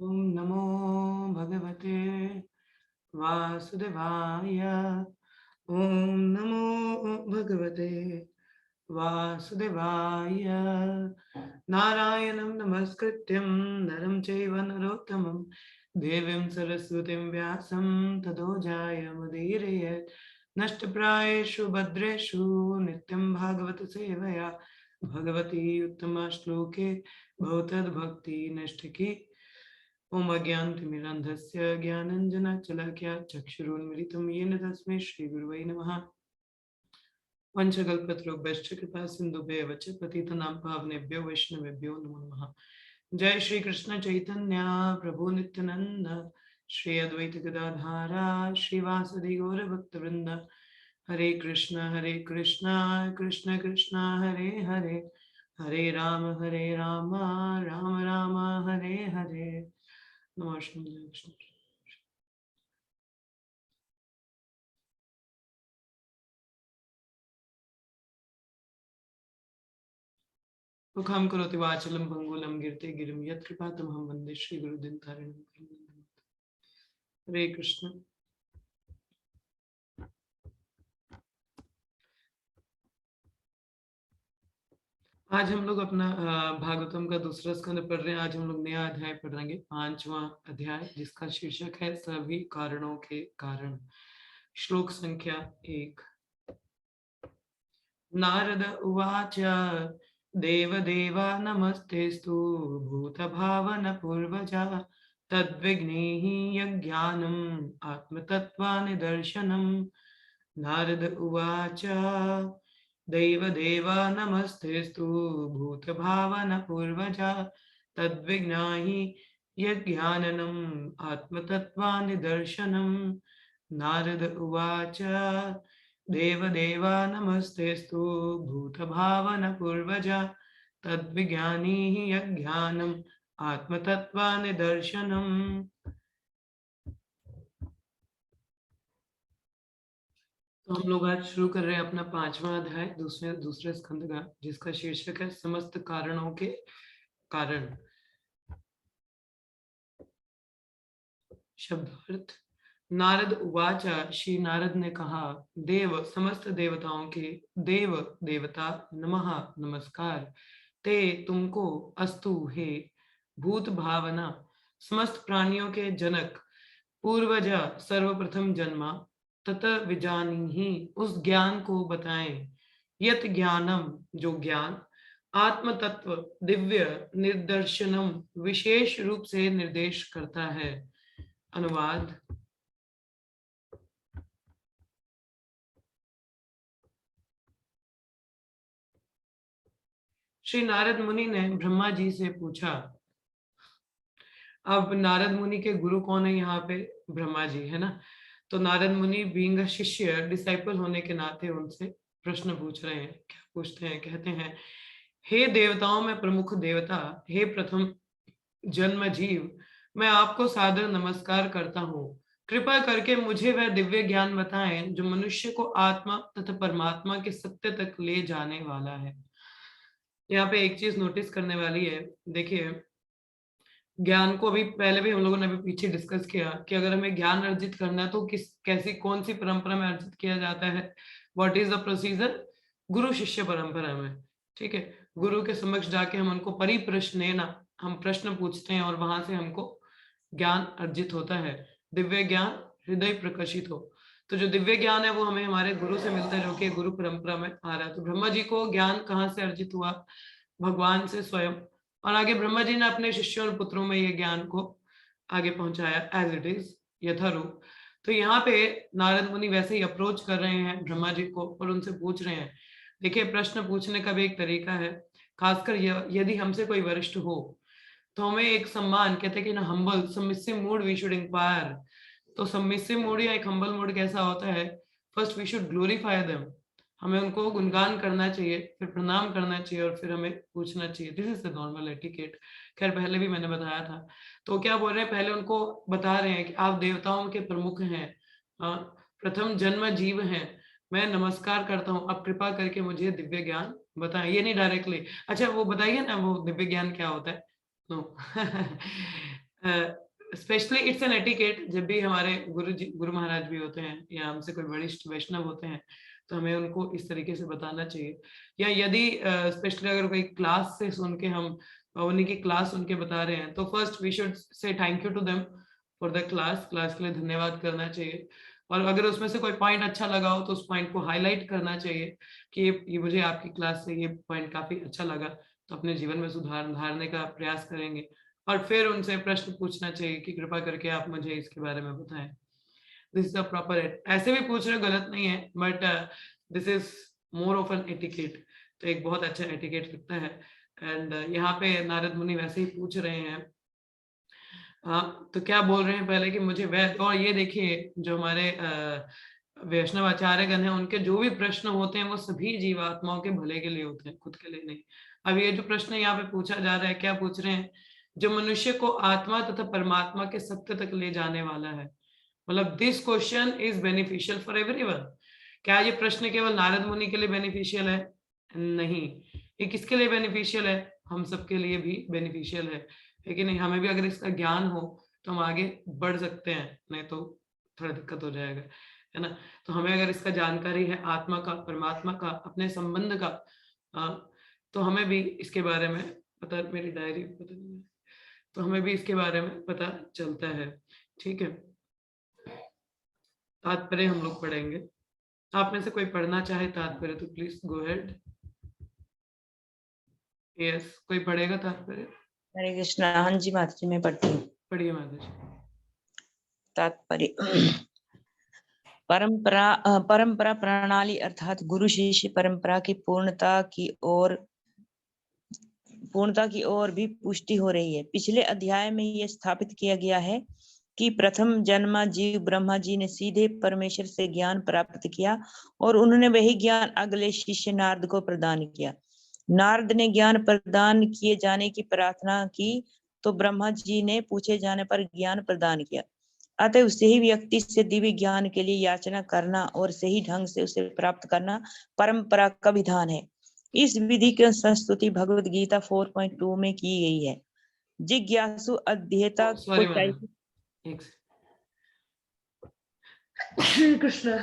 ओम नमो भगवते वासुदेवाय। ओम नमो भगवते वासुदेवाय। नारायणं नमस्कृत्यं नरं चैव नरोत्तमं देवीं सरस्वतीं व्यासं ततो जयमुदीरयेत्। नष्टप्रायेषु भद्रेषु नित्यं भागवत सेवया भगवती उत्तमा श्लोके भवतद्भक्ति नष्टकी। ओम अज्ञानतिमिरान्धस्य ज्ञानञ्जनशलाकया चक्षुरुन्मिलितं येन तस्मै श्रीगुरुवे नमः। वंशकल्पतरुभ्यश्च कृपा सिन्धुभ्येव च पतितनां पावनेभ्यो वैष्णवेभ्यो नमो नमः। जय श्री कृष्ण चैतन्य प्रभु नित्यानंद श्री अद्वैत गदाधारा श्रीवासदि गौर भक्तवृंद। हरे कृष्ण कृष्ण कृष्ण हरे हरे, हरे राम राम राम हरे हरे। नमस्कार। मुखं करोति वाचालं पंगुलं गिरते गिरिं यत्कृपातमहं वन्दे श्रीगुरुदिनतारिणं। हरे कृष्ण। आज हम लोग अपना भागवतम का दूसरा स्कंद पढ़ रहे हैं। आज हम लोग नया अध्याय पढ़ेंगे, 5वां अध्याय, जिसका शीर्षक है सभी कारणों के कारण। श्लोक संख्या 1। नारद उवाच देवदेव नमस्तेस्तु भूतभावन पूर्वजा तद्विघ्नैः यज्ञानम् आत्मतत्त्वानिदर्शनम्। नारद उवाच देवदेव नमस्तेस्तु भूतभावन पूर्वजा तद्विघ्नैः यज्ञाननम् आत्मतत्त्वानिदर्शनम्। नारद उवाच देवदेव नमस्तेस्तु भूतभावन पूर्वजा तद्विज्ञानीः यज्ञानम् आत्मतत्त्वानिदर्शनम्। तो हम लोग आज शुरू कर रहे हैं अपना 5वां अध्याय दूसरे स्कंद का, जिसका शीर्षक है समस्त कारणों के कारण। शब्दार्थ। नारद उवाच, श्री नारद ने कहा, देव समस्त देवताओं के, देव देवता, नमः नमस्कार, ते तुमको, अस्तु हे, भूत भावना समस्त प्राणियों के जनक, पूर्वजा सर्वप्रथम जन्मा, तत विजानी ही उस ज्ञान को बताएं, यत ज्ञानम जो ज्ञान, आत्म तत्व दिव्य निर्दर्शनम विशेष रूप से निर्देश करता है। अनुवाद। श्री नारद मुनि ने ब्रह्मा जी से पूछा। अब नारद मुनि के गुरु कौन है यहाँ पे? ब्रह्मा जी है ना। तो नारद मुनि बीइंग शिष्य, डिसाइपल होने के नाते उनसे प्रश्न पूछ रहे हैं। क्या पूछते हैं? कहते हैं, हे देवताओं में प्रमुख देवता, हे प्रथम जन्म जीव, मैं आपको सादर नमस्कार करता हूँ। कृपा करके मुझे वह दिव्य ज्ञान बताएं जो मनुष्य को आत्मा तथा परमात्मा के सत्य तक ले जाने वाला है। यहाँ पे एक चीज नोटिस करने वाली है। देखिए, ज्ञान को अभी पहले भी हम लोगों ने अभी पीछे डिस्कस किया कि अगर हमें ज्ञान अर्जित करना है तो किस कैसी कौन सी परंपरा में अर्जित किया जाता है। What is the procedure? गुरु शिष्य परंपरा में। ठीक है, गुरु के समक्ष जाके हम उनको परिप्रश्नेन, हम प्रश्न पूछते हैं और वहां से हमको ज्ञान अर्जित होता है। दिव्य ज्ञान हृदय प्रकाशित हो। तो जो दिव्य ज्ञान है वो हमें हमारे गुरु से मिलता है, जो कि गुरु परंपरा में आ रहा है। तो ब्रह्मा जी को ज्ञान कहाँ से अर्जित हुआ? भगवान से स्वयं। और आगे ब्रह्मा जी ने अपने शिष्यों और पुत्रों में ये ज्ञान को आगे पहुंचाया एज इट इज, यथारूप। तो यहाँ पे नारद मुनि वैसे ही अप्रोच कर रहे हैं ब्रह्मा जी को और उनसे पूछ रहे हैं। देखिए, प्रश्न पूछने का भी एक तरीका है। खासकर यदि हमसे कोई वरिष्ठ हो तो हमें एक सम्मान, कहते हैं कि ना, humble submissive mood we should inquire. तो सबमिसिव मूड या एक हम्बल मूड कैसा होता है? First we should glorify them, हमें उनको गुणगान करना चाहिए, फिर प्रणाम करना चाहिए और फिर हमें पूछना चाहिए। This is the normal etiquette. खैर, पहले भी मैंने बताया था। तो क्या बोल रहे हैं? पहले उनको बता रहे हैं कि आप देवताओं के प्रमुख हैं, अ, प्रथम जन्म जीव हैं, मैं नमस्कार करता हूँ, आप कृपा करके मुझे दिव्य ज्ञान बताएं। ये नहीं डायरेक्टली, अच्छा वो बताइए ना वो दिव्य ज्ञान क्या होता है। No specially it's an etiquette, जब भी हमारे गुरु महाराज भी होते हैं या हमसे कोई वरिष्ठ वैष्णव होते हैं, तो हमें उनको इस तरीके से बताना चाहिए। या यदि स्पेशली अगर कोई क्लास से सुन के हम उन्हीं की क्लास सुन के बता रहे हैं, तो first we should say thank you to them for the class, class के लिए धन्यवाद करना चाहिए। और अगर उसमें से कोई पॉइंट अच्छा लगा हो तो उस पॉइंट को हाईलाइट करना चाहिए कि ये मुझे आपकी क्लास से ये पॉइंट काफी अच्छा लगा, तो अपने जीवन में सुधारने का प्रयास करेंगे। और फिर उनसे प्रश्न पूछना चाहिए कि कृपा करके आप मुझे इसके बारे में बताएं। दिस इज द प्रॉपर ऐसे भी पूछ रहे गलत नहीं है, but this is more of an etiquette. तो एक बहुत अच्छा एटिकेट लगता है। एंड यहाँ पे नारद मुनि वैसे ही पूछ रहे हैं। तो क्या बोल रहे हैं पहले कि मुझे वैद, और ये देखिए जो हमारे वैष्णव आचार्यगण हैं, उनके जो भी प्रश्न होते हैं वो सभी जीवात्माओं के भले के लिए होते हैं, खुद के लिए नहीं। अब ये जो प्रश्न यहाँ पे पूछा जा रहा है, क्या पूछ रहे हैं? जो मनुष्य को आत्मा तथा परमात्मा के सत्य तक ले जाने वाला है। मतलब this question is beneficial for everyone. क्या ये प्रश्न केवल नारद मुनि के लिए बेनिफिशियल है? नहीं। ये किसके लिए बेनिफिशियल है? हम सबके लिए भी बेनिफिशियल है कि नहीं? हमें भी अगर इसका ज्ञान हो तो हम आगे बढ़ सकते हैं, नहीं तो थोड़ा दिक्कत हो जाएगा, है ना? तो हमें अगर इसका जानकारी है आत्मा का, परमात्मा का, अपने संबंध का, तो हमें भी इसके बारे में पता, मेरी डायरी पता नहीं है, तो हमें भी इसके बारे में पता चलता है। ठीक है, तात्पर्य हम लोग पढ़ेंगे। आप में से कोई पढ़ना चाहे तात्पर्य तो प्लीज गो अहेड। यस, कोई पढ़ेगा तात्पर्य? हरे कृष्णा। हाँ जी माता जी, मैं पढ़ती हूँ। पढ़िए माता जी। तात्पर्य। परंपरा प्रणाली अर्थात गुरु शिष्य परंपरा की पूर्णता की ओर भी पुष्टि हो रही है। पिछले अध्याय में यह स्थापित किया गया है कि प्रथम जन्मा जीव ब्रह्मा जी ने सीधे परमेश्वर से ज्ञान प्राप्त किया और उन्होंने वही ज्ञान अगले शिष्य नारद को प्रदान किया। नारद ने ज्ञान प्रदान किए जाने की प्रार्थना की तो ब्रह्मा जी ने पूछे जाने पर ज्ञान प्रदान किया। अतः सही व्यक्ति से दिव्य ज्ञान के लिए याचना करना और सही ढंग से उसे प्राप्त करना परंपरा का विधान है। इस विधि की संस्तुति भगवद गीता 4.2 में की गई है। जिज्ञासु अध्येता को चाहिए। एक श्री कृष्ण।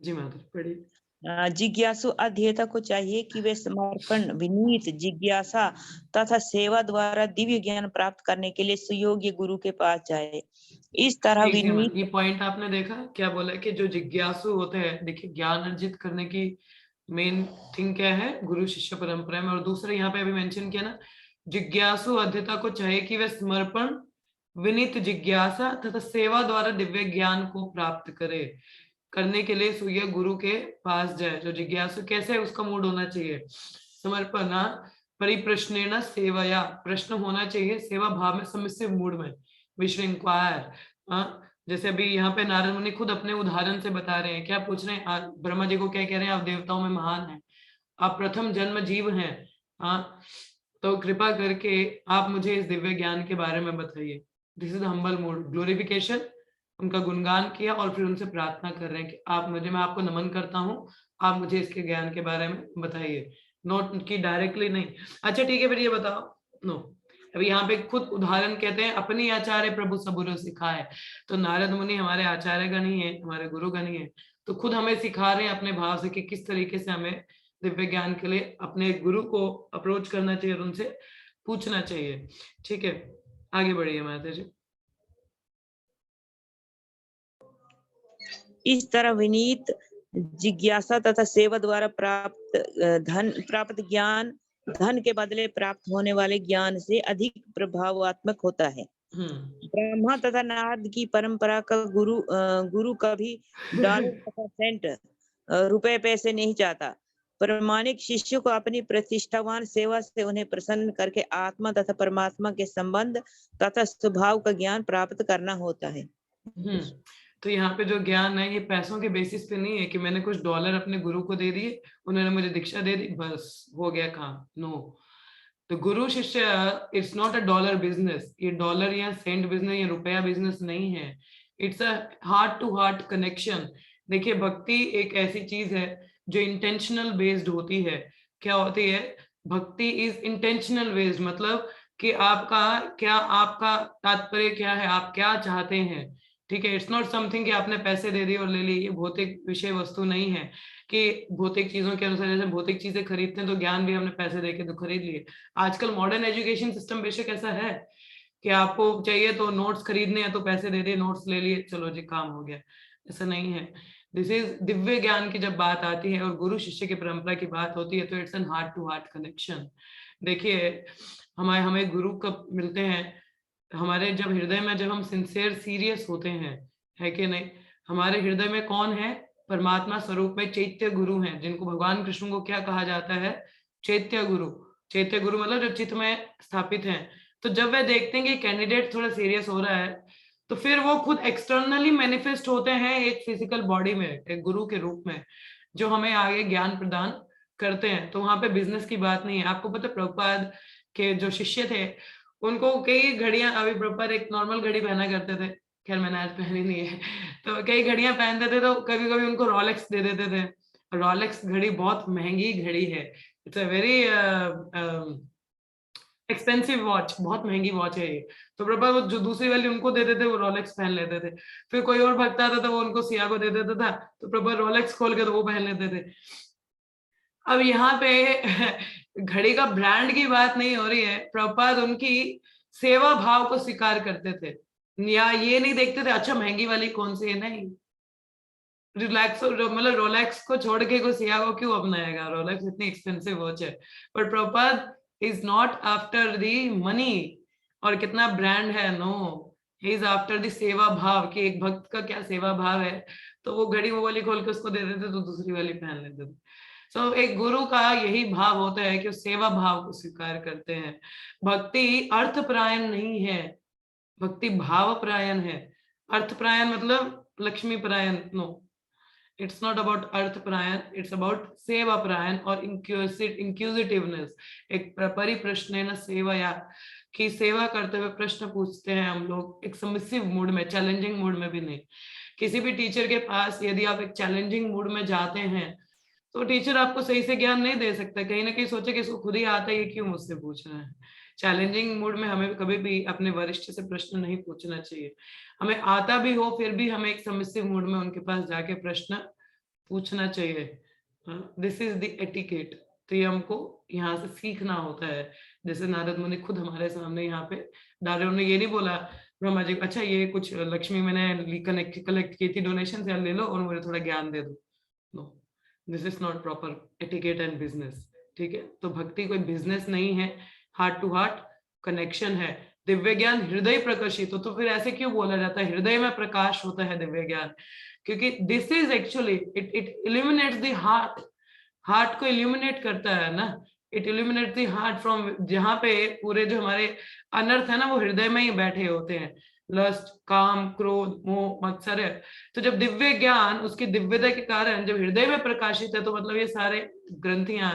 जी माता पढ़िए। जिज्ञासु अध्येता को चाहिए कि वे समर्पण, विनीत जिज्ञासा तथा सेवा द्वारा दिव्य ज्ञान प्राप्त करने के लिए सुयोग्य गुरु के पास जाए। इस तरह विनीत, ये पॉइंट आपने देखा क्या बोला कि जो जिज्ञासु होते हैं, देखिए ज्ञान अर्जित करने की मेन थिंग क्या है? गुरु शिष्य परंपरा में। और दूसरे यहाँ पे अभी मेंशन किया ना, जिज्ञासु अध्येता को चाहिए कि वे समर्पण, विनीत जिज्ञासा तथा सेवा द्वारा दिव्य ज्ञान को प्राप्त करे। करने के लिए सुयोग्य गुरु के पास जाए। जो जिज्ञासु कैसे है उसका मूड होना चाहिए? समर्पण, परिप्रश्नेन सेवया, प्रश्न होना चाहिए सेवा भाव में, सबमिसिव मूड में, विश इंक्वायर। जैसे अभी यहाँ पे नारद मुनि खुद अपने उदाहरण से बता रहे हैं। क्या पूछ रहे हैं? ब्रह्मा जी को क्या कह रहे हैं? आप देवताओं में महान हैं, आप प्रथम जन्म जीव हैं, तो कृपा करके आप मुझे इस दिव्य ज्ञान के बारे में बताइए। This is humble mood, glorification, उनका गुणगान किया और फिर उनसे प्रार्थना कर रहे हैं कि आप मुझे, मैं आपको नमन करता हूँ, आप मुझे इसके ज्ञान के बारे में बताइए। नोट की डायरेक्टली नहीं। अच्छा ठीक है, फिर ये बताओ। नो, अभी यहाँ पे खुद उदाहरण कहते हैं, अपनी आचार्य प्रभु सबुरो सिखाए। तो नारद मुनि हमारे आचार्य गण ही है, हमारे गुरु गण ही है, तो खुद हमें सिखा रहे हैं अपने भाव से कि किस तरीके से हमें दिव्य ज्ञान के लिए अपने गुरु को अप्रोच करना चाहिए और उनसे पूछना चाहिए। ठीक है, आगे बढ़िए माता जी। इस तरह विनीत जिज्ञासा तथा सेवा द्वारा प्राप्त ज्ञान धन के बदले प्राप्त होने वाले ज्ञान से अधिक प्रभावात्मक होता है। ब्रह्मा तथा नारद की परंपरा का गुरु कभी डॉलर तथा सेंट, रुपए पैसे नहीं चाहता। प्रामाणिक शिष्य को अपनी प्रतिष्ठावान सेवा से उन्हें प्रसन्न करके आत्मा तथा परमात्मा के संबंध तथा स्वभाव का ज्ञान प्राप्त करना होता है। तो यहाँ पे जो ज्ञान है ये पैसों के बेसिस पे नहीं है कि मैंने कुछ डॉलर अपने गुरु को दे दिए, उन्होंने मुझे दीक्षा दे दी, बस हो गया काम। नो, तो गुरु शिष्य it's not a dollar business. ये डॉलर या सेंट बिजनेस या रुपया बिजनेस नहीं है। It's a heart to heart connection. देखिए, भक्ति एक ऐसी चीज है जो इंटेंशनल बेस्ड होती है। क्या होती है? भक्ति इज इंटेंशनल वेज, मतलब कि आपका तात्पर्य क्या है, आप क्या चाहते हैं, ठीक है। इट्स नॉट समथिंग कि आपने पैसे दे दिए और ले ली, ये भौतिक विषय वस्तु नहीं है कि भौतिक चीजों के अनुसार, जैसे भौतिक चीजें खरीदते हैं तो ज्ञान भी हमने पैसे देके तो खरीद लिए। आजकल मॉडर्न एजुकेशन सिस्टम बेशक ऐसा है कि आपको चाहिए तो नोट्स खरीदने हैं तो पैसे दे दिए, नोट्स ले लिए, चलो जी काम हो गया, ऐसा नहीं है। दिस इज दिव्य ज्ञान की जब बात आती है और गुरु शिष्य की परंपरा की बात होती है तो it's an heart to heart connection. देखिए हमें हमें गुरु कब मिलते हैं, हमारे जब हृदय में, जब हम सिंसियर सीरियस होते हैं, है कि नहीं। हमारे हृदय में कौन है, परमात्मा स्वरूप में चैत्य गुरु हैं, जिनको भगवान कृष्ण को क्या कहा जाता है, चैत्य गुरु। चैत्य गुरु मतलब जो चित्त में स्थापित हैं। तो जब वे देखते हैं कि कैंडिडेट थोड़ा सीरियस हो रहा है तो फिर वो खुद एक्सटर्नली मैनिफेस्ट होते हैं एक फिजिकल बॉडी में, एक गुरु के रूप में, जो हमें आगे ज्ञान प्रदान करते हैं। तो वहां पे बिजनेस की बात नहीं है। आपको पता प्रभुपाद के जो शिष्य थे उनको कई घड़ियां, अभी प्रभुपाद एक नॉर्मल घड़ी पहना करते थे, खैर मैंने आज पहनी नहीं है, तो कई घड़ियां पहनते थे तो कभी कभी उनको रोलेक्स दे देते थे। रोलेक्स घड़ी बहुत महंगी घड़ी है, it's a very expensive watch, बहुत महंगी वॉच है ये। तो प्रभुपाद वो जो दूसरी वाली उनको देते थे वो रोलेक्स पहन लेते थे। फिर कोई और भक्त आता था वो उनको सिया को दे देता था, तो प्रभुपाद रोलेक्स खोल के तो वो पहन लेते थे। अब यहाँ पे घड़ी का ब्रांड की बात नहीं हो रही है, प्रभुपाद उनकी सेवा भाव को स्वीकार करते थे, या ये नहीं देखते थे अच्छा महंगी वाली कौन सी है, नहीं। रिलैक्स मतलब रोलेक्स को छोड़ के कोई सिया को क्यों अपनाएगा, रोलेक्स इतनी एक्सपेंसिव वॉच है। But Prabhupada is not after the money और कितना ब्रांड है, no, he is after the सेवा भाव, कि एक भक्त का क्या सेवा भाव है। तो वो घड़ी वो वाली खोल के उसको दे देते तो दूसरी वाली पहन लेते थे। सो एक गुरु का यही भाव होता है कि वो सेवा भाव को स्वीकार करते हैं। भक्ति अर्थ प्रायण नहीं है, भक्ति भाव प्रायण है। अर्थ प्रायण मतलब लक्ष्मी प्रायण, नो, इट्स नॉट अबाउट अर्थ प्रायण, इट्स अबाउट सेवा प्रायण और इंक्यूजिटिवनेस। एक परिप्रश्न सेवया, की सेवा करते हुए प्रश्न पूछते हैं हम लोग, एक सबमिसिव मूड में, चैलेंजिंग मूड में भी नहीं। किसी भी टीचर के पास यदि आप एक चैलेंजिंग मूड में जाते हैं तो टीचर आपको सही से ज्ञान नहीं दे सकता, कहीं ना कहीं सोचे कि इसको खुद ही आता है, ये क्यों मुझसे पूछ रहा है। चैलेंजिंग मूड में हमें कभी भी अपने वरिष्ठ से प्रश्न नहीं पूछना चाहिए। हमें आता भी हो फिर भी हमें एक सबमिसिव मूड में उनके पास जाके प्रश्न पूछना चाहिए। This is the etiquette. तो ये हमको यहाँ से सीखना होता है। जैसे नारद मुनि खुद हमारे सामने यहाँ पे डाले, उन्होंने ये नहीं बोला ब्रह्मा जी अच्छा ये कुछ लक्ष्मी मैंने कलेक्ट की थी डोनेशन से, ले लो और मुझे थोड़ा ज्ञान दे दो। No, this is not proper etiquette and business, ठीक है। तो भक्ति कोई बिजनेस नहीं है, हार्ट टू हार्ट कनेक्शन है। दिव्य ज्ञान हृदय प्रकाशित हो, तो फिर ऐसे क्यों बोला जाता है हृदय में प्रकाश होता है दिव्य ज्ञान, क्योंकि this is actually it illuminates the heart, heart को इल्यूमिनेट करता है ना, it illuminates the heart from, जहाँ पे पूरे जो हमारे अनर्थ है ना वो हृदय में ही बैठे होते हैं, लस्ट, काम, क्रोध, मोह, मत्सर्य। तो जब दिव्य ज्ञान उसकी दिव्यता के कारण जब हृदय में प्रकाशित है तो मतलब ये सारे ग्रंथियां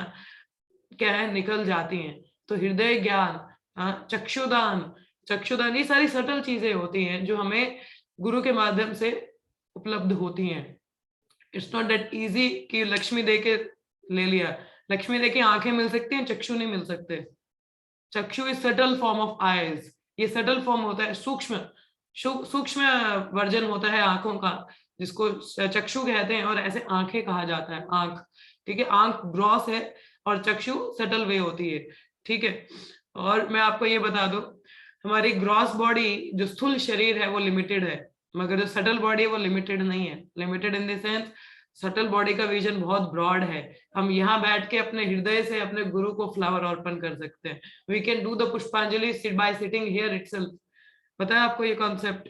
क्या है निकल जाती हैं। तो हृदय ज्ञान, चक्षुदान, चक्षुदान, ये सारी सटल चीजें होती हैं जो हमें गुरु के माध्यम से उपलब्ध होती हैं। इट्स नॉट दैट इजी कि लक्ष्मी देके ले लिया, लक्ष्मी देके आंखें मिल सकती हैं, चक्षु नहीं मिल सकते। चक्षु is subtle form of eyes, ये सटल फॉर्म होता है, सूक्ष्म सूक्ष्म वर्जन होता है आंखों का, जिसको चक्षु कहते हैं, और ऐसे आंखें कहा जाता है, आंख, ठीक है। आंख ग्रॉस है और चक्षु सटल वे होती है, ठीक है। और मैं आपको ये बता दूं, हमारी ग्रॉस बॉडी जो स्थूल शरीर है वो लिमिटेड है, मगर जो सटल बॉडी है वो लिमिटेड नहीं है। Limited in the sense subtle body का विजन बहुत ब्रॉड है। हम यहाँ बैठ के अपने हृदय से अपने गुरु को फ्लावर अर्पण कर सकते हैं। वी कैन डू द पुष्पांजलि बाय सिटिंग हियर इटसेल्फ। पता है आपको ये कॉन्सेप्ट,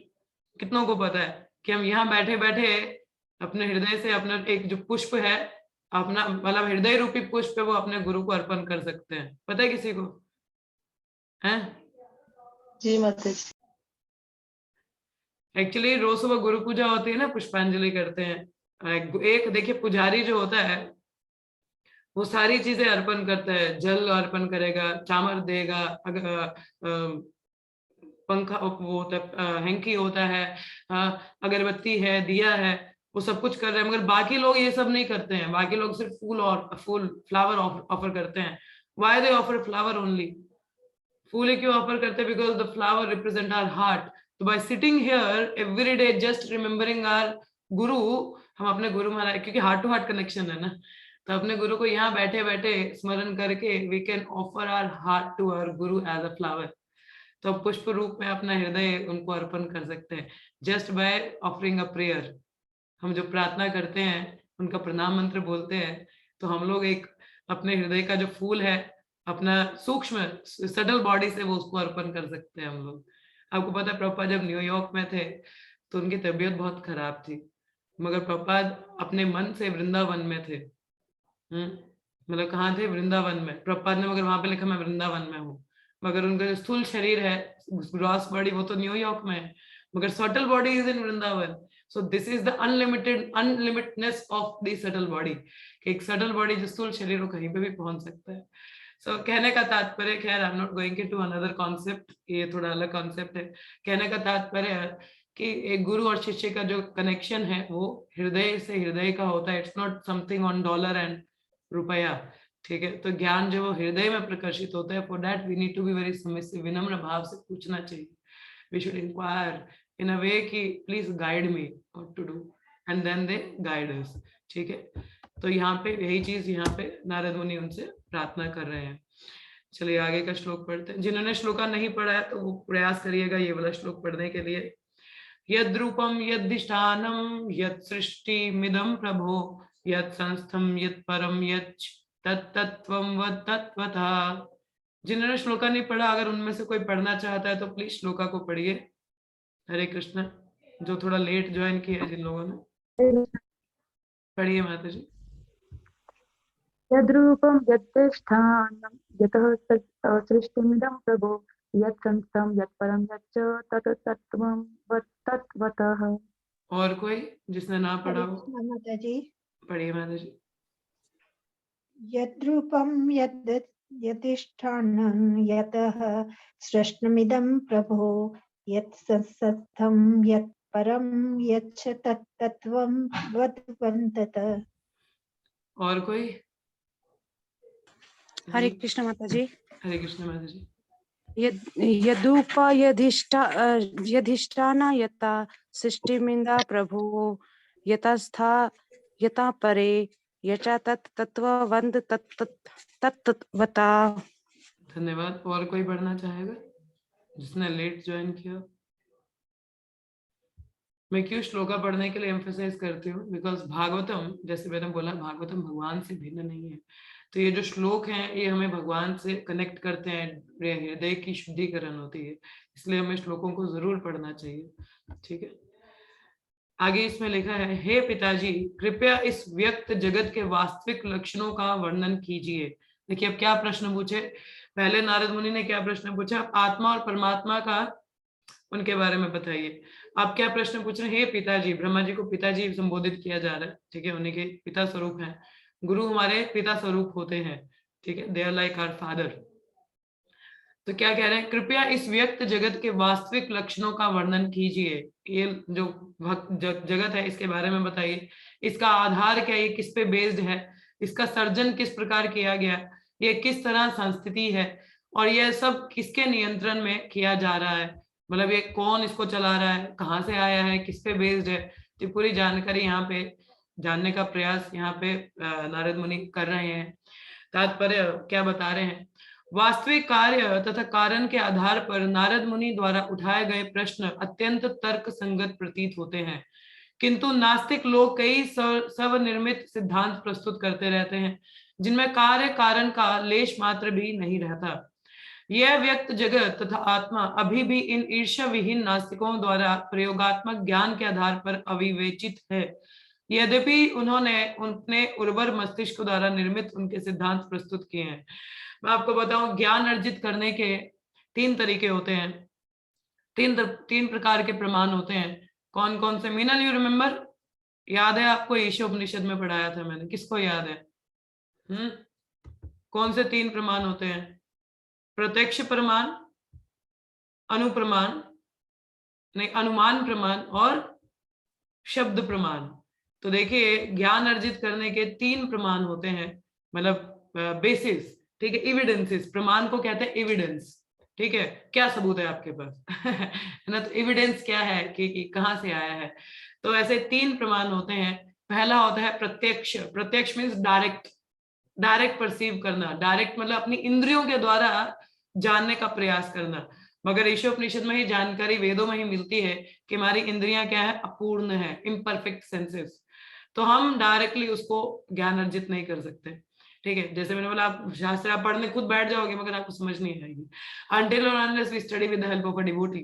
कितनों को पता है कि हम यहाँ बैठे बैठे अपने हृदय से अपना एक जो पुष्प है, अपना मतलब हृदय रूपी पुष्प है, वो अपने गुरु को अर्पण कर सकते हैं। पता है किसी को? है जी माता जी। एक्चुअली रोज सुबह गुरु पूजा होती है ना, पुष्पांजलि करते हैं। एक देखिए पुजारी जो होता है वो सारी चीजें अर्पण करता है, जल अर्पण करेगा, चामर देगा, पंखा वो होता है, हैंकी होता है, अगरबत्ती है, दिया है, वो सब कुछ कर रहे हैं। मगर बाकी लोग ये सब नहीं करते हैं, बाकी लोग सिर्फ फूल और फूल फ्लावर ऑफर करते हैं। Why they offer flower only? फूल क्यों ऑफर करते? Because the flower represent our heart. So by sitting here every day just remembering our गुरु, हम अपने गुरु महाराज, क्योंकि हार्ट टू हार्ट कनेक्शन है ना, तो अपने गुरु को यहाँ बैठे बैठे स्मरण करके we can offer our heart to our guru as a flower. तो पुष्प रूप में अपना हृदय उनको अर्पण कर सकते हैं just by offering a prayer. हम जो प्रार्थना करते हैं, उनका प्रणाम मंत्र बोलते हैं, तो हम लोग एक अपने हृदय का जो फूल है, अपना सूक्ष्म सटल बॉडी से वो उसको अर्पण कर सकते हैं हम लोग. आपको पता है प्रभुपाद जब न्यूयॉर्क में थे तो उनकी तबीयत बहुत खराब थी, मगर प्रभुपाद अपने मन से वृंदावन में थे. मतलब कहाँ थे? वृंदावन में. प्रभुपाद ने मगर वहां पे लिखा मैं वृंदावन में हूँ, मगर उनका जो स्थूल शरीर है, ग्रॉस बॉडी, वो तो न्यूयॉर्क में है, मगर subtle body is in Vrindavan. So this is the unlimitedness of the subtle body. एक सटल बॉडी जो स्थूल शरीर, वो कहीं पे भी पहुंच सकता है. सो कहने का तात्पर्य, खैर I am not going to another concept, ये थोड़ा अलग कॉन्सेप्ट है. कहने का तात्पर्य है कि एक गुरु और शिष्य का जो कनेक्शन है वो हृदय से हृदय का होता है. It's not something on dollar and रुपया. ठीक है, तो ज्ञान जो वो हृदय में प्रकाशित होता है, for that we need to be very submissive, विनम्र भाव से पूछना चाहिए. We should inquire in a way कि please guide me what to do, and then they guide us. ठीक है, तो यहाँ पे यही चीज यहाँ पे नारद मुनि उनसे प्रार्थना कर रहे हैं. चलिए आगे का श्लोक पढ़ते हैं. जिन्होंने श्लोका नहीं पढ़ा है तो वो प्रयास करिएगा ये वाला श्लोक पढ़ने के लिए. यद रूपम यदिष्ठानम यत् सृष्टिमिदं प्रभो यत् संस्थम यत् परम यच्च तत्तत्वं वद तत्वतः. जिन्होंने श्लोका नहीं पढ़ा, अगर उनमें से कोई पढ़ना चाहता है तो प्लीज श्लोका को पढ़िए. हरे कृष्ण. जो थोड़ा लेट ज्वाइन किया जिन लोगों ने, पढ़िए माता जी. यद्रूपं यद्दिष्ठानं यतः सृष्टिमिदं प्रभो यत्संस्थं यत्परं यच्च तत्तत्त्वं तत्त्वतः. और कोई जिसने ना पढ़ा हो? माता जी. पढ़िए माता जी. यद्रूपं यदिष्ठानं यतः सृष्टिमिदं प्रभो यत्संस्थं यत्परं यच्च तत्तत्त्वं वदन्ततः. और कोई? हरे कृष्ण माता जी. हरे कृष्ण माता जी. यदूपा यधिष्ठान यता सृष्टिमिंदा प्रभो यतस्था यता परे यचा तत्तत्ववंद तत्तत्वता. धन्यवाद. और कोई पढ़ना चाहेगा जिसने लेट ज्वाइन किया? मैं क्यों श्लोका पढ़ने के लिए एम्फेसाइज करती हूँ, बिकॉज भागवतम, जैसे मैंने बोला, भागवतम भगवान से भिन्न नहीं है. तो ये जो श्लोक हैं ये हमें भगवान से कनेक्ट करते हैं, हृदय की शुद्धिकरण होती है, इसलिए हमें श्लोकों को जरूर पढ़ना चाहिए. ठीक है, आगे इसमें लिखा है, हे पिताजी कृपया इस व्यक्त जगत के वास्तविक लक्षणों का वर्णन कीजिए. देखिए अब क्या प्रश्न पूछे. पहले नारद मुनि ने क्या प्रश्न पूछा? आत्मा और परमात्मा का उनके बारे में बताइए. आप क्या प्रश्न पूछ रहे हैं? हे पिताजी. ब्रह्मा जी को पिताजी संबोधित किया जा रहा है. ठीक है, उन्हीं के पिता स्वरूप हैं. गुरु हमारे पिता स्वरूप होते हैं. ठीक है, they are like our father. तो क्या कह रहे हैं? कृपया इस व्यक्त जगत के वास्तविक लक्षणों का वर्णन कीजिए. ये जो जगत है इसके बारे में बताइए. इसका आधार क्या है? ये किस पे बेस्ड है? इसका सर्जन किस प्रकार किया गया? ये किस तरह संस्थिति है? और यह सब किसके नियंत्रण में किया जा रहा है? मतलब ये कौन इसको चला रहा है? कहाँ से आया है? किस पे बेस्ड है? तो पूरी जानकारी यहाँ पे जानने का प्रयास यहाँ पे नारद मुनि कर रहे हैं. तात्पर्य क्या बता रहे हैं? वास्तविक कार्य तथा कारण के आधार पर नारद मुनि द्वारा उठाए गए प्रश्न अत्यंत तर्क संगत प्रतीत होते हैं, किंतु नास्तिक लोग कई स्वनिर्मित सिद्धांत प्रस्तुत करते रहते हैं जिनमें कार्य कारण का लेश मात्र भी नहीं रहता. यह व्यक्त जगत तथा आत्मा अभी भी इन ईर्ष्या विहीन नास्तिकों द्वारा प्रयोगात्मक ज्ञान के आधार पर अविवेचित है. यद्यपि उन्होंने अपने उर्वर मस्तिष्क द्वारा निर्मित उनके सिद्धांत प्रस्तुत किए हैं. मैं आपको बताऊं, ज्ञान अर्जित करने के 3 तरीके होते हैं. 3 प्रकार के प्रमाण होते हैं. कौन कौन से? Meenal, you remember? याद है आपको? ईशोपनिषद में पढ़ाया था मैंने. किसको याद है? कौन से 3 प्रमाण होते हैं? प्रत्यक्ष प्रमाण, अनुप्रमाण नहीं, अनुमान प्रमाण और शब्द प्रमाण. तो देखिए ज्ञान अर्जित करने के 3 प्रमाण होते हैं, मतलब बेसिस. ठीक है, एविडेंसेस, प्रमाण को कहते हैं एविडेंस, ठीक है, क्या सबूत है आपके पास है ना, तो एविडेंस क्या है कि कहाँ से आया है। तो ऐसे 3 प्रमाण होते हैं। पहला होता है प्रत्यक्ष, प्रत्यक्ष मीन्स डायरेक्ट, डायरेक्ट परसीव करना, डायरेक्ट मतलब अपनी इंद्रियों के द्वारा जानने का प्रयास करना। मगर ईशोपनिषद में ही जानकारी, वेदों में ही मिलती है कि हमारी इंद्रियां क्या है, अपूर्ण है, इम्परफेक्ट सेंसेस, तो हम डायरेक्टली उसको ज्ञान अर्जित नहीं कर सकते। ठीक है, जैसे मैंने बोला, आप शास्त्र आप पढ़ने खुद बैठ जाओगे मगर आपको समझ नहीं आएगी until or unless we study with the help of a devotee।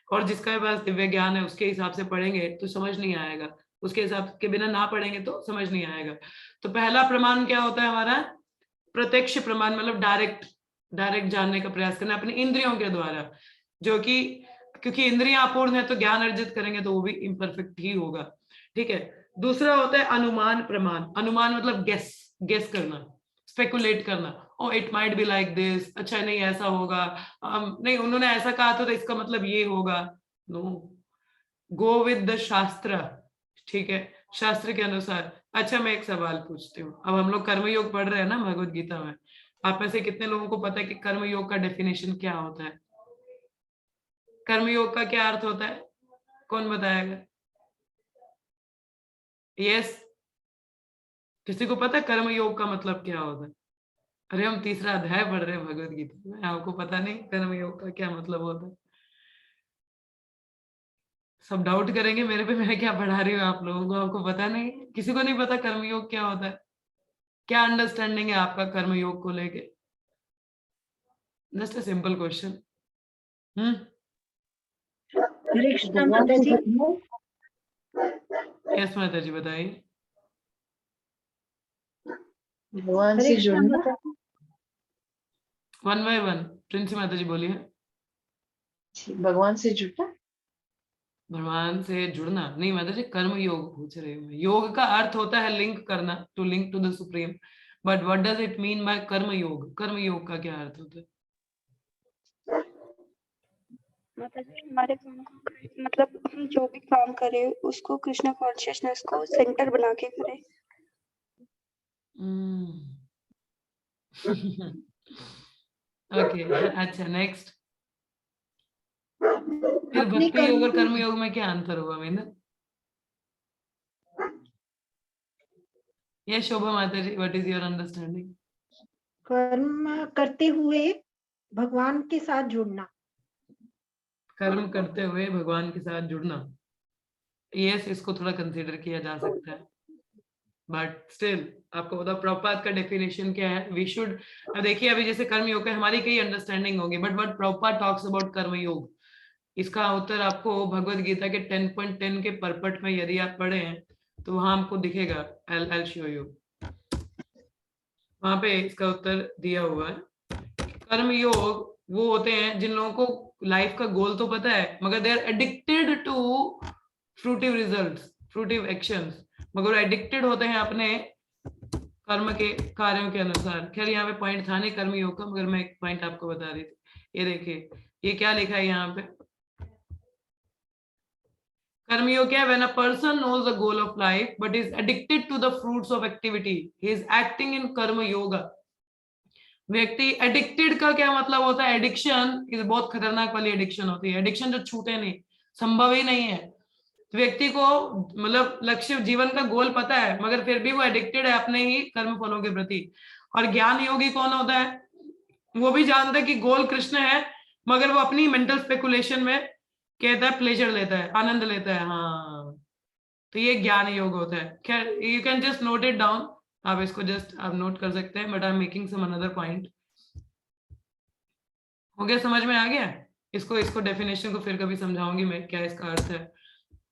और जिसका पास दिव्य ज्ञान है उसके हिसाब से पढ़ेंगे तो समझ नहीं आएगा, उसके हिसाब के बिना ना पढ़ेंगे तो समझ नहीं आएगा। तो पहला प्रमाण क्या होता है हमारा, प्रत्यक्ष प्रमाण, मतलब डायरेक्ट, डायरेक्ट जानने का प्रयास करना अपनी इंद्रियों के द्वारा, जो कि क्योंकि इंद्रियां अपूर्ण है तो ज्ञान अर्जित करेंगे तो वो भी इम्परफेक्ट ही होगा। ठीक है, दूसरा होता है अनुमान प्रमाण। अनुमान मतलब गेस, गेस करना, स्पेकुलेट करना, oh it might be like this, अच्छा नहीं ऐसा होगा, नहीं उन्होंने ऐसा कहा था तो इसका मतलब ये होगा। नो, गो विद द शास्त्र, ठीक है, शास्त्र के अनुसार। अच्छा मैं एक सवाल पूछती हूँ, अब हम लोग कर्मयोग पढ़ रहे हैं ना भगवत गीता में, आप में से कितने लोगों को पता है कि कर्मयोग का डेफिनेशन क्या होता है, कर्मयोग का क्या अर्थ होता है, कौन बताएगा? यस, किसी को पता है कर्मयोग का मतलब क्या होता है? अरे हम 3रा अध्याय पढ़ रहे हैं भगवत गीता में, आपको पता नहीं कर्मयोग का क्या मतलब होता है? सब डाउट करेंगे मेरे पे, मैं क्या पढ़ा रही हूँ आप लोगों को, आपको पता नहीं, किसी को नहीं पता कर्मयोग क्या होता है? क्या अंडरस्टैंडिंग है आपका कर्मयोग को लेके? Just a simple question. Hare Krishna माता जी। यस माता जी बताइए। भगवान हरे से कृष्णा जुड़ना, माता जी। 1 बाय 1 प्रिंसी माता जी बोलिए। भगवान से जुड़ना, भगवान से जुड़ना नहीं माता जी, कर्म योग पूछ रही हूँ। योग का अर्थ होता है लिंक करना, to link to the supreme, but what does it mean by karma yoga? कर्म योग का क्या अर्थ होता है? माताजी हमारे काम को मतलब हम जो भी काम करें उसको कृष्ण कॉन्शियसनेस को सेंटर बना के करें। ओके अच्छा नेक्स्ट। फिर अपने भक्ति योग और कर्म कर्म योग में क्या अंतर हुआ मीना? ये शोभा माता जी, व्हाट इज योर अंडरस्टैंडिंग? कर्म करते हुए भगवान के साथ जुड़ना। कर्म करते हुए भगवान के साथ जुड़ना, यस इसको थोड़ा कंसीडर किया जा सकता है, बट स्टिल आपको पता प्रभुपाद का डेफिनेशन क्या है? वी शुड, देखिए अभी जैसे कर्म योग है हमारी कई अंडरस्टैंडिंग होगी, but what Prabhupada talks about कर्म योग, इसका उत्तर आपको भगवत गीता के 10.10 के परपट में यदि आप पढ़े हैं तो वहां हमको दिखेगा, I'll show you, वहां पे इसका उत्तर दिया हुआ है। कर्म योग वो होते हैं जिन लोगों को लाइफ का गोल तो पता है मगर they are addicted to fruitive results, fruitive actions, मगर एडिक्टेड होते हैं अपने कर्म के कार्यों के अनुसार। खैर यहाँ पे पॉइंट था नहीं कर्म योग का, मगर मैं एक पॉइंट आपको बता रही थी। ये देखिए ये क्या लिखा है यहाँ पे, कर्मयोग क्या है? When a person knows the goal of life but is addicted to the fruits of activity, he is acting in karma yoga। व्यक्ति एडिक्टेड का क्या मतलब होता है? एडिक्शन इस बहुत खतरनाक वाली एडिक्शन होती है, एडिक्शन जो छूटे नहीं, संभव ही नहीं है। व्यक्ति को मतलब लक्ष्य जीवन का गोल पता है मगर फिर भी वो एडिक्टेड है अपने ही कर्म फलों के प्रति। और ज्ञान योगी कौन होता है? वो भी जानता है कि गोल कृष्ण है मगर वो अपनी मेंटल स्पेकुलेशन में कहता है, प्लेजर लेता है, आनंद लेता है। हाँ, तो ये ज्ञान योग होता है। खैर you can just note it down, आप इसको जस्ट आप नोट कर सकते हैं, but I am making some another point. हो गया, समझ में आ गया? इसको डेफिनेशन को फिर कभी समझाऊंगी मैं क्या इसका अर्थ है।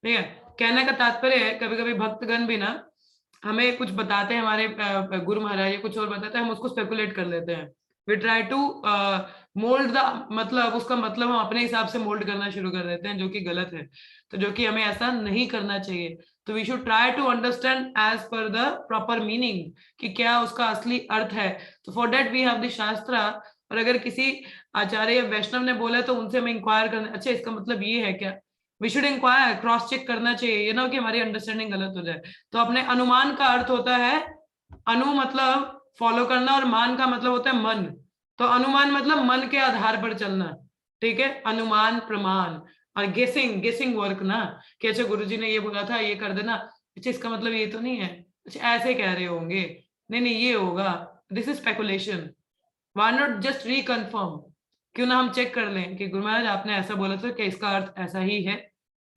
ठीक है, कहने का तात्पर्य है कभी कभी भक्तगण भी ना हमें कुछ बताते हैं, हमारे गुरु महाराज कुछ और बताते हैं, हम उसको स्पेकुलेट कर लेते हैं। We try to mould the, मतलब उसका मतलब हम अपने हिसाब से मोल्ड करना शुरू कर देते हैं जो कि गलत है, तो जो कि हमें ऐसा नहीं करना चाहिए। तो we should try to understand as per the proper meaning कि क्या उसका असली अर्थ है। तो for that we have the shastra. और अगर किसी आचार्य या वैष्णव ने बोला तो उनसे हमें इंक्वायर करना, अच्छा इसका मतलब ये है क्या? We should inquire, cross check करना चाहिए, ये ना कि हमारी अंडरस्टैंडिंग गलत हो जाए। तो अपने अनुमान का अर्थ होता है, अनु मतलब फॉलो करना, और मान का मतलब होता है मन। तो अनुमान मतलब मन के आधार पर चलना, ठीक है, अनुमान प्रमाण। और गेसिंग, गेसिंग वर्क ना, कि अच्छा गुरुजी ने ये बोला था ये कर देना, अच्छा इसका मतलब ये तो नहीं है, अच्छा ऐसे कह रहे होंगे, नहीं नहीं ये होगा, this is speculation. Why not just reconfirm, क्यों ना हम चेक कर लें कि गुरु महाराज आपने ऐसा बोला था, क्या इसका अर्थ ऐसा ही है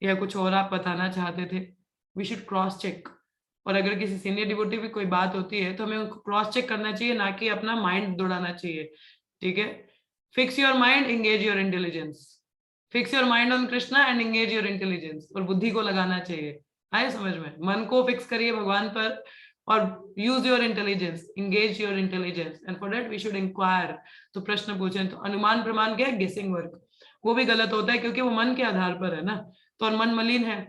या कुछ और आप बताना चाहते थे। We should cross check. और अगर किसी सीनियर डिवोटी भी कोई बात होती है तो हमें उनको क्रॉस चेक करना चाहिए, ना कि अपना माइंड दौड़ाना चाहिए, ठीक है। Fix your mind, engage your intelligence. Fix your mind on Krishna and engage your intelligence, और बुद्धि को लगाना चाहिए। आए समझ में, मन को फिक्स करिए भगवान पर और use your intelligence, engage your intelligence, and for that we should inquire. तो प्रश्न पूछें, तो अनुमान प्रमाण क्या है, गेसिंग वर्क, वो भी गलत होता है क्योंकि वो मन के आधार पर है ना, तो और मन मलिन है,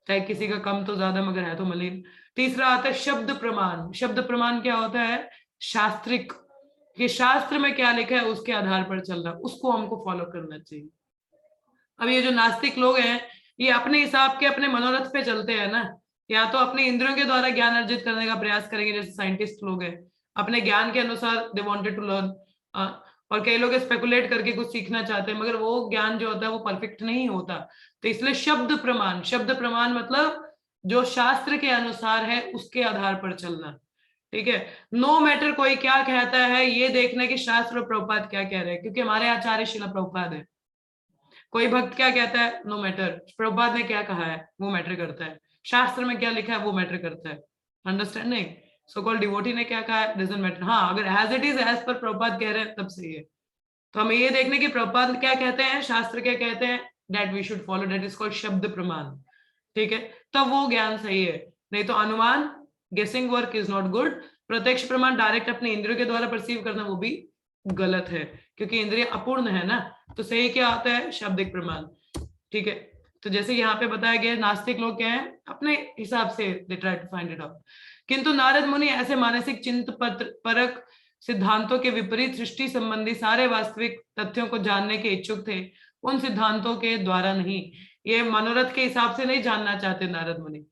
चाहे किसी का कम तो ज्यादा मगर है तो मलिन। तीसरा आता है शब्द प्रमाण। शब्द प्रमाण क्या होता है, शास्त्रिक, कि शास्त्र में क्या लिखा है उसके आधार पर चलना, उसको हमको फॉलो करना चाहिए। अब ये जो नास्तिक लोग हैं, ये अपने हिसाब के अपने मनोरथ पे चलते हैं ना, या तो अपने इंद्रियों के द्वारा ज्ञान अर्जित करने का प्रयास करेंगे, जैसे साइंटिस्ट लोग हैं, अपने ज्ञान के अनुसार दे वांटेड टू लर्न, और कई लोग स्पेकुलेट करके कुछ सीखना चाहते हैं, मगर वो ज्ञान जो होता है वो परफेक्ट नहीं होता। तो इसलिए शब्द प्रमाण, शब्द प्रमाण मतलब जो शास्त्र के अनुसार है उसके आधार पर चलना, ठीक है। नो मैटर कोई क्या कहता है, ये देखने की शास्त्र और प्रभुपाद क्या कह रहे हैं, क्योंकि हमारे आचार्य शिला प्रभुपाद है। कोई भक्त क्या कहता है, नो मैटर, प्रभुपाद ने क्या कहा है वो मैटर करता है, शास्त्र में क्या लिखा है वो मैटर करता है। अंडरस्टैंडिंग, सो कॉल्ड डिवोटी ने क्या कहा है, डजंट मैटर। हाँ, अगर एज इट इज एज पर प्रभुपाद कह रहे हैं तब सही है। तो हमें ये देखने की प्रभुपाद क्या कहते हैं, शास्त्र क्या कहते हैं, that we should follow, that is called shabda pramana, ठीक है। तब वो ज्ञान सही है, नहीं तो अनुमान, गेसिंग वर्क इज नॉट गुड। प्रत्यक्ष प्रमाण, डायरेक्ट अपने इंद्रियों के द्वारा परसीव करना, वो भी गलत है, क्योंकि इंद्रिय अपूर्ण है ना। तो सही क्या आता है, शाब्दिक प्रमाण, ठीक है। तो जैसे यहाँ पे बताया गया, नास्तिक लोग क्या है, अपने हिसाब से they try to find it out. किंतु नारद मुनि ऐसे मानसिक चिंत परक सिद्धांतों के विपरीत सृष्टि संबंधी सारे वास्तविक तथ्यों को जानने के इच्छुक थे, उन सिद्धांतों के द्वारा नहीं। ये मनोरथ के हिसाब से नहीं जानना चाहते नारद मुनि।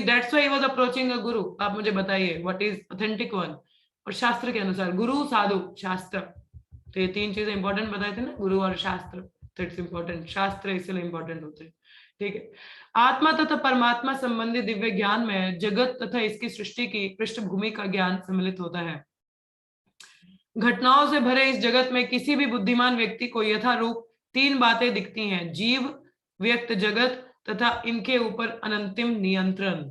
That's why he was approaching a guru। आप मुझे बताइए what is authentic one, और शास्त्र के अनुसार, गुरु साधु शास्त्र, तो ये तीन चीजें इंपॉर्टेंट बताए थे ना, गुरु और शास्त्र, तो इट्स इंपॉर्टेंट, शास्त्र इसलिए इंपॉर्टेंट होते हैं, ठीक है। आत्मा तथा परमात्मा संबंधी दिव्य ज्ञान में जगत तथा इसकी सृष्टि की पृष्ठभूमि का ज्ञान सम्मिलित होता है। घटनाओं से भरे इस जगत में किसी भी बुद्धिमान व्यक्ति को यथारूप तीन बातें दिखती हैं, जीव, व्यक्त जगत तथा इनके ऊपर अनंतिम नियंत्रण।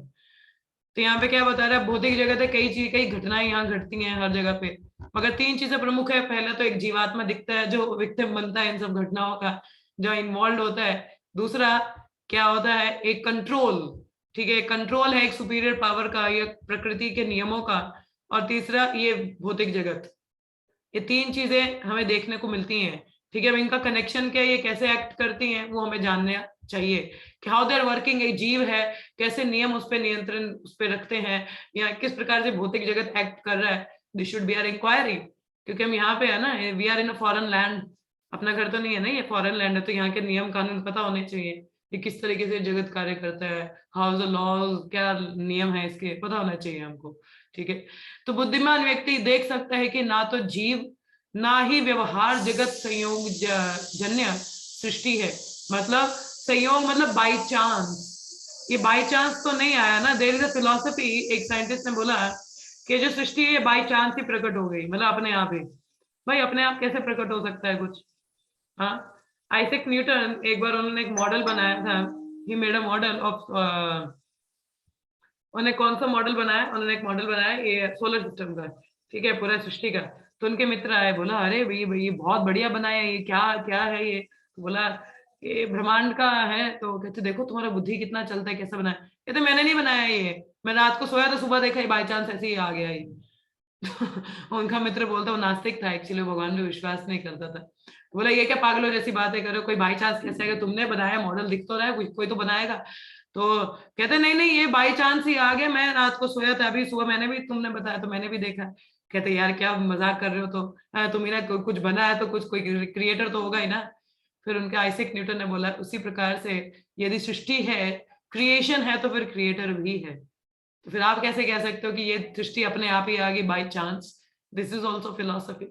तो यहाँ पे क्या बता रहा है, भौतिक जगत है, कई घटनाएं यहाँ घटती हैं हर जगह पे, मगर तीन चीजें प्रमुख है। पहला तो एक जीवात्मा दिखता है जो विक्टिम बनता है इन सब घटनाओं का, जो इन्वॉल्व होता है। दूसरा क्या होता है, एक कंट्रोल, ठीक है, कंट्रोल है एक सुपीरियर पावर का या प्रकृति के नियमों का। और तीसरा ये भौतिक जगत। ये तीन चीजें हमें देखने को मिलती हैं, ठीक है। अब इनका कनेक्शन क्या है, ये कैसे एक्ट करती हैं, वो हमें जानना चाहिए कि हाउ दे आर वर्किंग। एक जीव है, कैसे नियम उस पर नियंत्रण उस पर रखते हैं, या किस प्रकार से भौतिक जगत एक्ट कर रहा है। This should be our inquiry, क्योंकि हम यहाँ पे है ना, we are in a foreign land, अपना घर तो नहीं है ना, ये फॉरेन लैंड है, तो यहाँ के नियम कानून पता होने चाहिए कि किस तरीके से जगत कार्य करता है, हाउ द लॉज, क्या नियम है इसके, पता होना चाहिए हमको, ठीक है। तो बुद्धिमान व्यक्ति देख सकता है कि ना तो जीव ना ही व्यवहार जगत संयोग जन्य सृष्टि है। मतलब संयोग मतलब बाय चांस, ये बाय चांस तो नहीं आया ना। देयर इज अ फिलॉसफी, एक साइंटिस्ट ने बोला कि जो सृष्टि है ये बाय चांस ही प्रकट हो गई, मतलब अपने आप ही। भाई अपने आप कैसे प्रकट हो सकता है कुछ, हाँ। आइजैक न्यूटन, एक बार उन्होंने एक मॉडल बनाया था, he made a model of, उन्होंने कौन सा मॉडल बनाया, उन्होंने एक मॉडल बनाया ये सोलर सिस्टम का, ठीक है, पूरा सृष्टि का। तो उनके मित्र आए, बोला अरे भाई ये बहुत बढ़िया बनाया, ये क्या क्या है ये। तो बोला ये ब्रह्मांड का है। तो कहते देखो तुम्हारा बुद्धि कितना चलता है, कैसा बनाया। कहते मैंने नहीं बनाया ये, मैं रात को सोया तो सुबह देखा, बाई चांस ऐसे ही आ गया ये। उनका मित्र बोलता वो नास्तिक था एक्चुअली, भगवान में विश्वास नहीं करता था। बोला ये क्या पागलों जैसी बातें करो, कोई बाई चांस कैसे आएगा, तुमने बनाया मॉडल, दिख तो रहा है कोई तो बनाएगा। तो कहते नहीं नहीं ये बाई चांस ही आ गया, मैं रात को सोया था, अभी सुबह मैंने भी, तुमने बताया तो मैंने भी देखा। कहते यार क्या मजाक कर रहे हो, तो तुम ही ना कुछ बना है तो कुछ कोई क्रिएटर तो होगा ही ना। फिर उनके आइजैक न्यूटन ने बोला उसी प्रकार से यदि सृष्टि है, क्रिएशन है, तो फिर क्रिएटर भी है। तो फिर आप कैसे कह सकते हो कि ये सृष्टि अपने आप ही आ गई by chance? This is also philosophy,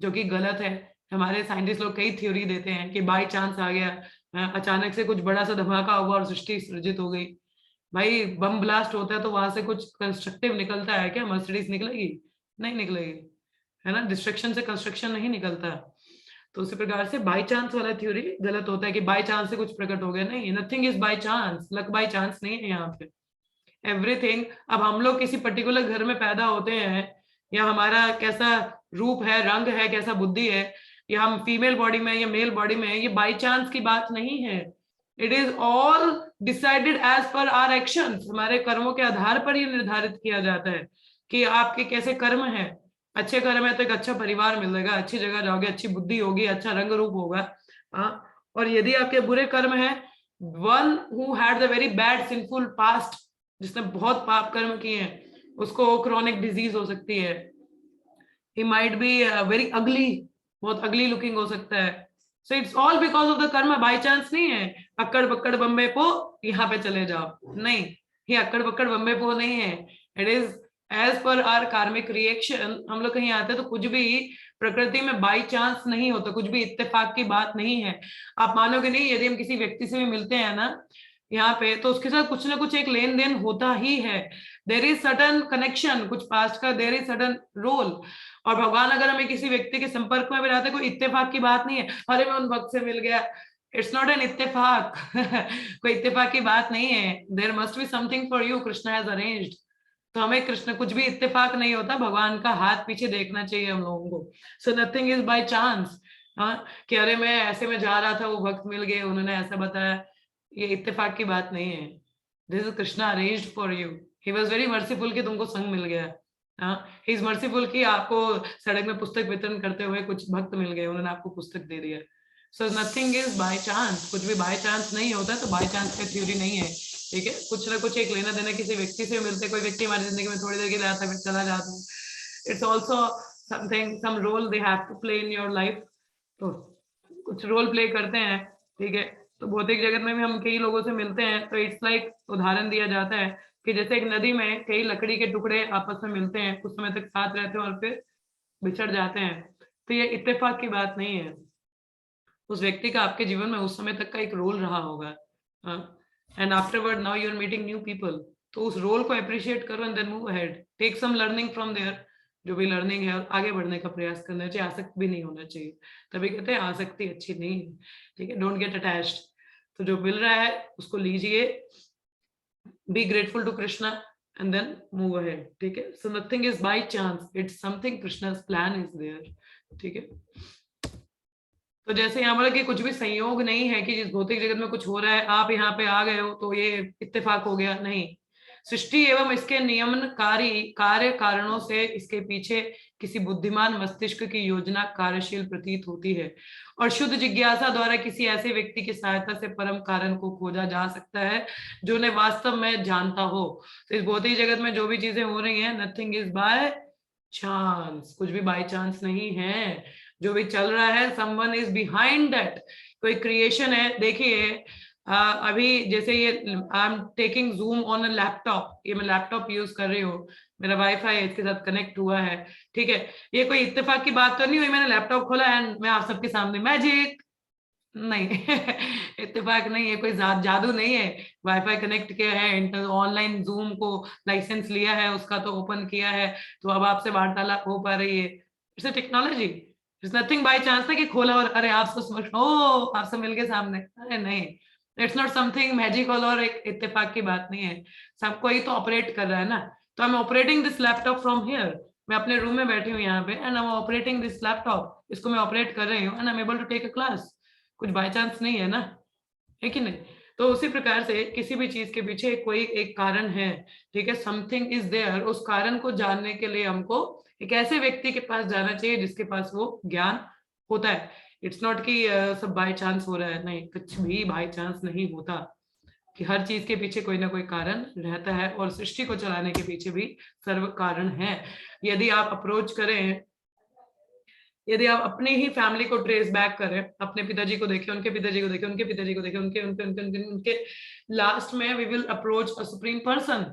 जो कि गलत है। हमारे साइंटिस्ट लोग कई थ्योरी देते हैं कि बाय चांस आ गया, अचानक से कुछ बड़ा सा धमाका हुआ और सृष्टि सृजित हो गई। भाई बम ब्लास्ट होता है तो वहां से कुछ कंस्ट्रक्टिव निकलता है क्या? मर्सिडीज निकलेगी? नहीं निकलेगी, है ना। डिस्ट्रक्शन से कंस्ट्रक्शन नहीं निकलता। तो उसी प्रकार से बाय चांस वाला थ्योरी गलत होता है कि बाय चांस से कुछ प्रकट हो गया। नहीं, nothing is by chance, luck bye chance नहीं है यहाँ पे। एवरीथिंग, अब हम लोग किसी पर्टिकुलर घर में पैदा होते हैं, या हमारा कैसा रूप है, रंग है, कैसा बुद्धि है, या हम फीमेल बॉडी में या मेल बॉडी में है, ये बाय चांस की बात नहीं है। It is all decided as per our actions. हमारे कर्मों के आधार पर ये निर्धारित किया जाता है कि आपके कैसे कर्म है। अच्छे कर्म है तो एक अच्छा परिवार मिलेगा, अच्छी जगह जाओगे, अच्छी बुद्धि होगी, अच्छा रंग रूप होगा। और यदि आपके बुरे कर्म है, one who had the very bad sinful past, जिसने बहुत पाप कर्म किए हैं, उसको क्रोनिक डिजीज हो सकती है। He might be very ugly, बहुत अगली लुकिंग हो सकता है। So it's all because of the कर्म, बाय चांस नहीं है। अक्कड़ बक्कड़ बम्बे पो, यहाँ पे चले जाओ, नहीं, ये अक्कड़ बक्कड़ बम्बे पो नहीं है। It is as per our karmic reaction. हम लोग कहीं आते हैं तो कुछ भी प्रकृति में बाय चांस नहीं होता, कुछ भी इत्तेफाक की बात नहीं है। आप मानोगे नहीं, यदि हम किसी व्यक्ति से भी मिलते हैं ना यहाँ पे, तो उसके साथ कुछ ना कुछ एक लेन देन होता ही है। देर इज सडन कनेक्शन, कुछ पास्ट का, देर इज सडन रोल। और भगवान अगर हमें किसी व्यक्ति के संपर्क में भी रहते, कोई इत्तेफाक की बात नहीं है, अरे मैं उन भक्त से मिल गया, इट्स नॉट एन इत्तेफाक। कोई इत्तेफाक की बात नहीं है। There must be something for you, Krishna has arranged. तो हमें कृष्ण, कुछ भी इत्तेफाक नहीं होता, भगवान का हाथ पीछे देखना चाहिए हम लोगों को। सो नथिंग इज बाय चांस। हाँ, कि अरे मैं ऐसे में जा रहा था, वो भक्त मिल गए, उन्होंने ऐसा बताया, ये इत्तेफाक की बात नहीं है। This is Krishna arranged for you. He was very merciful कि तुमको संग मिल गया। ही इज मर्सीफुल कि आपको सड़क में पुस्तक वितरण करते हुए कुछ भक्त मिल गए, उन्होंने आपको पुस्तक दे दिया। सो नथिंग इज बाय चांस, कुछ भी बाय चांस नहीं होता। तो बाय चांस का थ्योरी नहीं है, ठीक है। कुछ ना कुछ एक लेना देना किसी व्यक्ति से मिलते, कोई व्यक्ति हमारी जिंदगी में थोड़ी देर के लिए आता है फिर चला जाता है। It's also something, some role they have to play in your life. तो कुछ रोल प्ले करते हैं, ठीक है। तो भौतिक जगत में भी हम कई लोगों से मिलते हैं, तो इट्स लाइक उदाहरण दिया जाता है कि जैसे एक नदी में कई लकड़ी के टुकड़े आपस में मिलते हैं, कुछ समय तक साथ रहते हैं और फिर बिछड़ जाते हैं। तो ये इत्तेफाक की बात नहीं है। उस व्यक्ति का आपके जीवन में उस समय तक का एक रोल रहा होगा, and afterward now you are meeting new people. तो उस रोल को अप्रिशिएट करो and then move ahead, take some learning from there, जो भी लर्निंग है, और आगे बढ़ने का प्रयास करना चाहिए। आसक्त भी नहीं होना चाहिए। तभी कहते हैं आसक्ति अच्छी नहीं है, ठीक है। Don't get attached. तो जो मिल रहा है उसको लीजिए, be grateful to Krishna and then move ahead, ठीक है। So nothing is by chance, it's something Krishna's plan is there, ठीक है। तो जैसे यहाँ बोला कि कुछ भी संयोग नहीं है कि जिस भौतिक जगत में कुछ हो रहा है आप यहाँ पे आ गए हो तो ये इत्तेफाक हो गया, नहीं। सृष्टि एवं इसके नियमनकारी कार्य कारणों से इसके पीछे किसी बुद्धिमान मस्तिष्क की योजना कार्यशील प्रतीत होती है, और शुद्ध जिज्ञासा द्वारा किसी ऐसे व्यक्ति की सहायता से परम कारण को खोजा जा सकता है जो उन्हें वास्तव में जानता हो। तो इस भौतिक जगत में जो भी चीजें हो रही हैं, नथिंग इज बाय चांस, कुछ भी बाय चांस नहीं है। जो भी चल रहा है, समवन इज बिहाइंड दैट, कोई क्रिएशन है। देखिए अभी जैसे ये I am taking zoom on a laptop, ये मैं लैपटॉप यूज कर रही हूँ, मेरा वाईफाई इसके साथ कनेक्ट हुआ है, ठीक है। ये कोई इत्तेफाक की बात तो नहीं हुई, मैंने लैपटॉप खोला एंड मैं आप सबके सामने मैजिक, नहीं। इत्तेफाक नहीं है, कोई जादू नहीं है। वाईफाई कनेक्ट किया है, ऑनलाइन जूम को लाइसेंस लिया है, उसका तो ओपन किया है, तो अब आपसे वार्तालाप हो पा रही है। It's a technology, it's nothing by chance ना कि खोला और अरे आपसे मिल के सामने, अरे नहीं। इट्स नॉट समथिंग मैजिकल, और एक इत्तेफाक की बात नहीं है। सब कोई तो ऑपरेट कर रहा है ना। तो I am operating this laptop from here, मैं अपने रूम में बैठी हूँ यहाँ पे, and I am operating this laptop, इसको मैं ऑपरेट कर रही हूँ, and I am able to take a class. कुछ बाय चांस नहीं है ना, है कि नहीं। तो उसी प्रकार से किसी भी चीज के पीछे कोई एक कारण है, ठीक है। Something is there. उस कारण को जानने के लिए हमको एक ऐसे व्यक्ति के पास जाना चाहिए जिसके पास वो ज्ञान होता है। इट्स नॉट कि सब बाय चांस हो रहा है, नहीं, कुछ भी बाय चांस नहीं होता, कि हर चीज के पीछे कोई ना कोई कारण रहता है, और सृष्टि को चलाने के पीछे भी सर्व कारण है। यदि आप अप्रोच करें, यदि आप अपनी ही फैमिली को ट्रेस बैक करें, अपने पिताजी को देखें, उनके पिताजी को देखें, उनके पिताजी को देखें, उनके उनके उनके उनके, उनके लास्ट में we will approach a supreme person,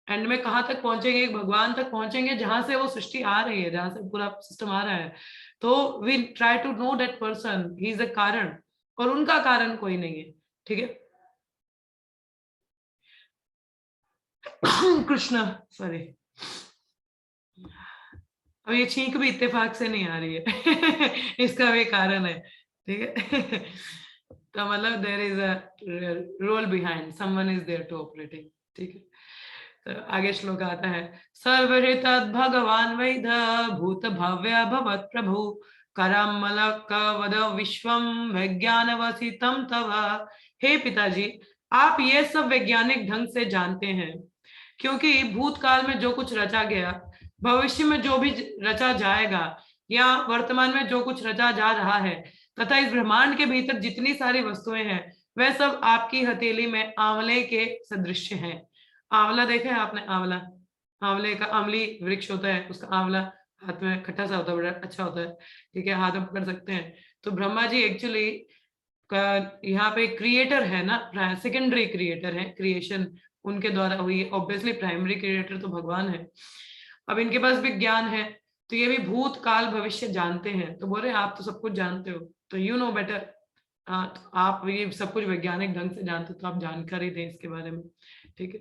and में कहाँ तक पहुंचेंगे, एक भगवान तक पहुंचेंगे जहां से वो सृष्टि आ रही है, जहां से पूरा सिस्टम आ रहा है। तो we try to know that person, he is a कारण, और उनका कारण कोई नहीं है, ठीक है। कृष्ण, सॉरी, अब ये छींक भी इत्तेफाक से नहीं आ रही है इसका भी कारण है, ठीक है। तो मतलब there is a role behind, someone is there to operating, ठीक है। तो आगे श्लोक आता है, सर्वहृत भगवान वैध भूत भव्य भवत प्रभु करमलक वद विश्वम वैज्ञानवसितम तव। हे पिताजी, आप ये सब वैज्ञानिक ढंग से जानते हैं, क्योंकि भूतकाल में जो कुछ रचा गया, भविष्य में जो भी रचा जाएगा, या वर्तमान में जो कुछ रचा जा रहा है, तथा इस ब्रह्मांड के भीतर जितनी सारी वस्तुएं हैं, वह सब आपकी हथेली में आंवले के सदृश हैं। आंवला देखा है आपने? आंवला, आंवले का अम्ली वृक्ष होता है, उसका आंवला हाथ में खट्टा सा होता है, बड़ा अच्छा होता है, ठीक है, हाथ में पकड़ सकते हैं। तो ब्रह्मा जी एक्चुअली यहाँ पे क्रिएटर है ना, सेकेंडरी क्रिएटर है, क्रिएशन उनके द्वारा हुई है, ऑब्वियसली प्राइमरी क्रिएटर तो भगवान है। अब इनके पास भी ज्ञान है, तो ये भी भूत काल भविष्य जानते हैं। तो बोल रहे आप तो सब कुछ जानते हो, तो यू नो बेटर, तो आप ये सब कुछ वैज्ञानिक ढंग से जानते हो, तो आप जानकारी दें इसके बारे में, ठीक है।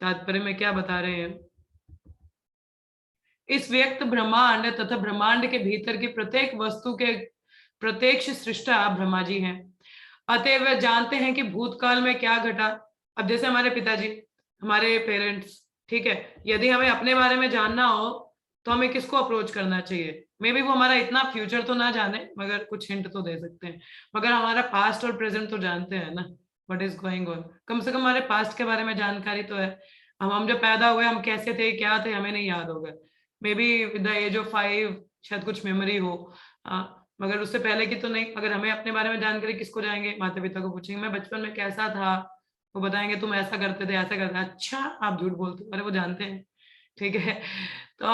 तात्पर्य में क्या बता रहे हैं, इस व्यक्त ब्रह्मांड तथा ब्रह्मांड के भीतर की प्रत्येक वस्तु के प्रत्यक्ष सृष्टा ब्रह्मा जी हैं। अतएव वे जानते हैं कि भूतकाल में क्या घटा। अब जैसे हमारे पिताजी, हमारे पेरेंट्स, ठीक है, यदि हमें अपने बारे में जानना हो तो हमें किसको अप्रोच करना चाहिए? मे बी वो हमारा इतना फ्यूचर तो ना जाने, मगर कुछ हिंट तो दे सकते हैं, मगर हमारा पास्ट और प्रेजेंट तो जानते हैं ना, व्हाट इज गोइंग ऑन। कम से कम हमारे पास्ट के बारे में जानकारी तो है। हम जब पैदा हुए हम कैसे थे, क्या थे, हमें नहीं याद होगा। Maybe with the age of 5 शायद कुछ मेमोरी हो, मगर उससे पहले की तो नहीं। अगर हमें अपने बारे में जानकारी किसको जाएंगे? माता पिता को पूछेंगे, मैं बचपन में कैसा था, वो बताएंगे तुम ऐसा करते थे, ऐसा करते थे। अच्छा, आप झूठ बोलते हो, अरे वो जानते हैं, ठीक है। तो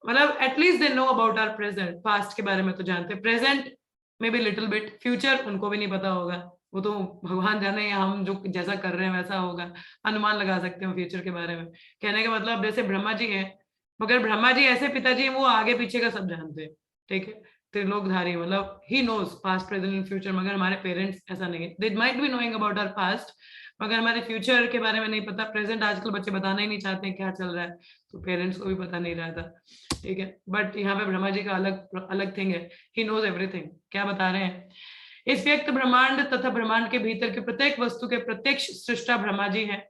मतलब at least they know about our present, past के बारे में तो जानते हैं, प्रेजेंट में भी लिटिल बिट, फ्यूचर उनको भी नहीं पता होगा, वो तो भगवान जाने, या हम जो जैसा कर रहे हैं वैसा होगा, अनुमान लगा सकते हैं फ्यूचर के बारे में। कहने का मतलब जैसे ब्रह्मा जी हैं, मगर ब्रह्मा जी ऐसे पिताजी हैं, वो आगे पीछे का सब जानते हैं, ठीक है, त्रिलोकधारी, मतलब he knows past present and future. मगर हमारे पेरेंट्स ऐसा नहीं है, they might be knowing about our past, मगर हमारे फ्यूचर के बारे में नहीं पता। प्रेजेंट आजकल बच्चे बताना ही नहीं चाहते हैं क्या चल रहा है, तो पेरेंट्स को भी पता नहीं रहता, ठीक है। बट यहाँ पे ब्रह्मा जी का अलग अलग थिंग है, ही नोज एवरीथिंग। क्या बता रहे हैं, इस व्यक्त ब्रह्मांड तथा ब्रह्मांड के भीतर के प्रत्येक वस्तु के प्रत्यक्ष सृष्टा ब्रह्मा जी हैं।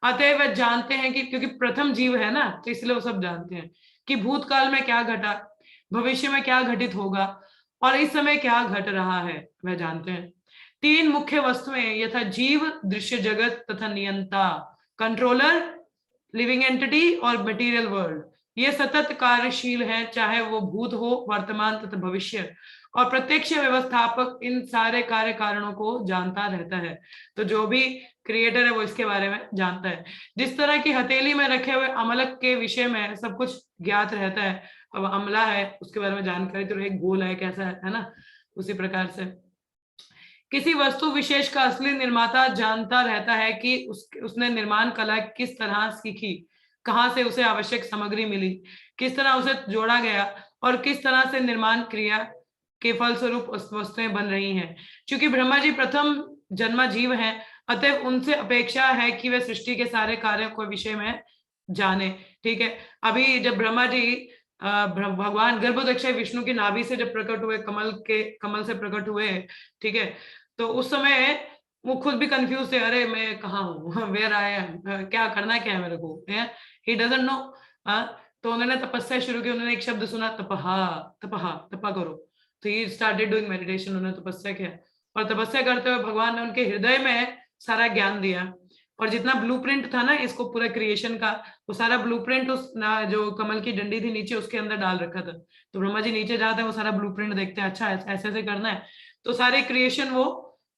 अतएव वह जानते हैं कि, क्योंकि प्रथम जीव है ना, तो इसलिए वो सब जानते हैं कि भूतकाल में क्या घटा, भविष्य में क्या घटित होगा, और इस समय क्या घट रहा है, वह जानते हैं। 3 मुख्य वस्तुएं यथा जीव, दृश्य जगत तथा नियंता, कंट्रोलर, लिविंग एंटिटी और मटेरियल वर्ल्ड, ये सतत कार्यशील हैं, चाहे वो भूत हो, वर्तमान तथा भविष्य, और प्रत्यक्ष व्यवस्थापक इन सारे कार्य कारणों को जानता रहता है। तो जो भी क्रिएटर है वो इसके बारे में जानता है। जिस तरह की हथेली में रखे हुए अमलक के विषय में सब कुछ ज्ञात रहता है, अब अमला है उसके बारे में जानकारी तो एक गोल है, कैसा है ना, उसी प्रकार से किसी वस्तु विशेष का असली निर्माता जानता रहता है कि उसने निर्माण कला किस तरह सीखी, कहाँ से उसे आवश्यक सामग्री मिली, किस तरह उसे जोड़ा गया, और किस तरह से निर्माण क्रिया के फलस्वरूप वस्तुएं बन रही हैं। क्योंकि ब्रह्मा जी प्रथम जन्मा जीव हैं, अतः उनसे अपेक्षा है कि वे सृष्टि के सारे कार्यों को विषय में जाने, ठीक है। अभी जब ब्रह्मा जी भगवान गर्भोदक्ष विष्णु की नाभि से जब प्रकट हुए, कमल से प्रकट हुए, ठीक है, तो उस समय वो खुद भी कंफ्यूज थे, अरे मैं कहाँ हूँ, वेयर आई एम, क्या करना क्या है मेरे को, ही डजंट नो। तो उन्होंने तपस्या शुरू की, उन्होंने एक शब्द सुना, तपहा, तपहा, तपा करो, तो ही स्टार्टेड डूइंग मेडिटेशन, उन्होंने तपस्या किया, और तपस्या करते हुए भगवान ने उनके हृदय में सारा ज्ञान दिया, और जितना ब्लूप्रिंट था ना इसको पूरा क्रिएशन का, वो सारा ब्लूप्रिंट उस जो कमल की डंडी थी नीचे उसके अंदर डाल रखा था। तो ब्रह्मा जी नीचे जाते हैं, वो सारा ब्लूप्रिंट देखते हैं, अच्छा ऐसे ऐसे करना है, तो सारे क्रिएशन वो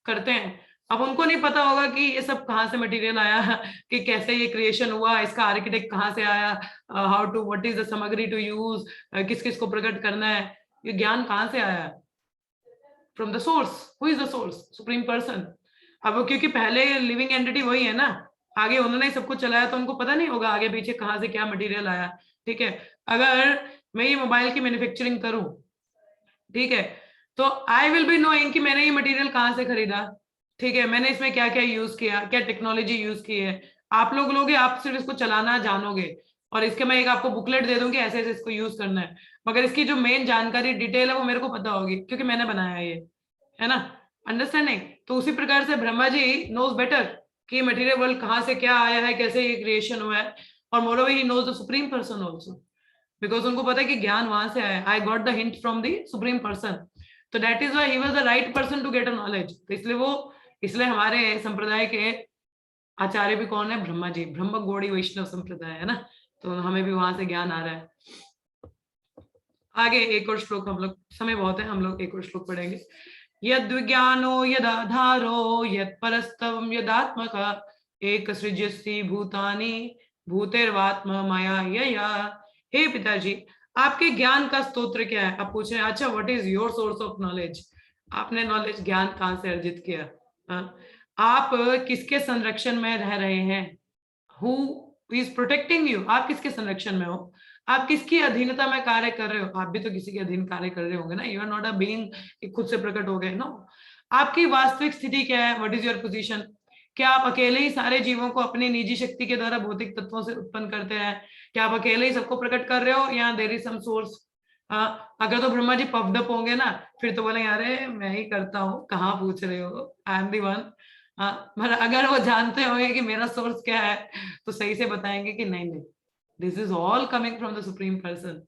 करते हैं। अब उनको नहीं पता होगा कि ये सब कहाँ से मटेरियल आया, कि कैसे ये क्रिएशन हुआ, इसका आर्किटेक्ट कहाँ से आया, how to, what is the samagri to use, किस किस को प्रकट करना है, ये ज्ञान कहाँ से आया? From the source. Who is the source? Supreme person. अब क्योंकि पहले लिविंग एंटिटी वही है ना, आगे उन्होंने ही सब कुछ चलाया, तो उनको पता नहीं होगा आगे पीछे कहाँ से क्या मटेरियल आया। ठीक है, अगर मैं ये मोबाइल की मैन्युफैक्चरिंग करूं, ठीक है, तो आई विल बी नोइंग कि मैंने ये मटेरियल कहाँ से खरीदा, ठीक है, मैंने इसमें क्या क्या यूज किया, क्या टेक्नोलॉजी यूज की है। आप लोग लोगे, आप सिर्फ इसको चलाना जानोगे, और इसके मैं एक आपको बुकलेट दे दूंगी, ऐसे ऐसे इसको यूज करना है, मगर इसकी जो मेन जानकारी डिटेल है वो मेरे को पता होगी, क्योंकि मैंने बनाया ये, है ना, अंडरस्टैंडिंग। तो उसी प्रकार से ब्रह्मा जी नोज बेटर कि मटेरियल वर्ल्ड कहाँ से क्या आया है, कैसे ये क्रिएशन हुआ है, और moreover he knows the supreme person also, because उनको पता है कि ज्ञान वहां से आया, I got the hint from the supreme person, तो that is why he was the right person to get a knowledge. तो इसलिए हमारे संप्रदाय के आचार्य भी कौन है, ब्रह्मा जी, ब्रह्म गौड़ी वैष्णव संप्रदाय है ना, तो हमें भी वहां से ज्ञान आ रहा है। आगे एक और श्लोक, हम लोग समय बहुत है, हम लोग एक और श्लोक पढ़ेंगे। यद विज्ञानो यदाधारो यद परस्तवम यदात्मक एक सृजस्ति भूतानि भूतेर्वात्म माया यया। हे पिताजी, आपके ज्ञान का स्तोत्र क्या है? आप पूछ रहे हैं, अच्छा what is your source of knowledge, आपने नॉलेज ज्ञान कहाँ से अर्जित किया? आप किसके संरक्षण में रह रहे हैं? हु इज प्रोटेक्टिंग यू, आप किसके संरक्षण में हो? आप किसकी अधीनता में कार्य कर रहे हो? आप भी तो किसी के अधीन कार्य कर रहे होंगे ना, you are not a being खुद से प्रकट हो गए नो। आपकी वास्तविक स्थिति क्या है? What is your position? क्या आप अकेले ही सारे जीवों को अपनी निजी शक्ति के द्वारा भौतिक तत्वों से उत्पन्न करते हैं? क्या आप अकेले ही सबको प्रकट कर रहे हो, या देयर इज सम सोर्स? अगर तो ब्रह्मा जी पफ्ड अप होंगे ना, फिर तो बोलेंगे अरे मैं ही करता हूँ, कहाँ पूछ रहे हो, आई एम दी वन। मतलब अगर वो जानते होंगे कि मेरा सोर्स क्या है, तो सही से बताएंगे कि नहीं नहीं, this is all coming from the supreme person.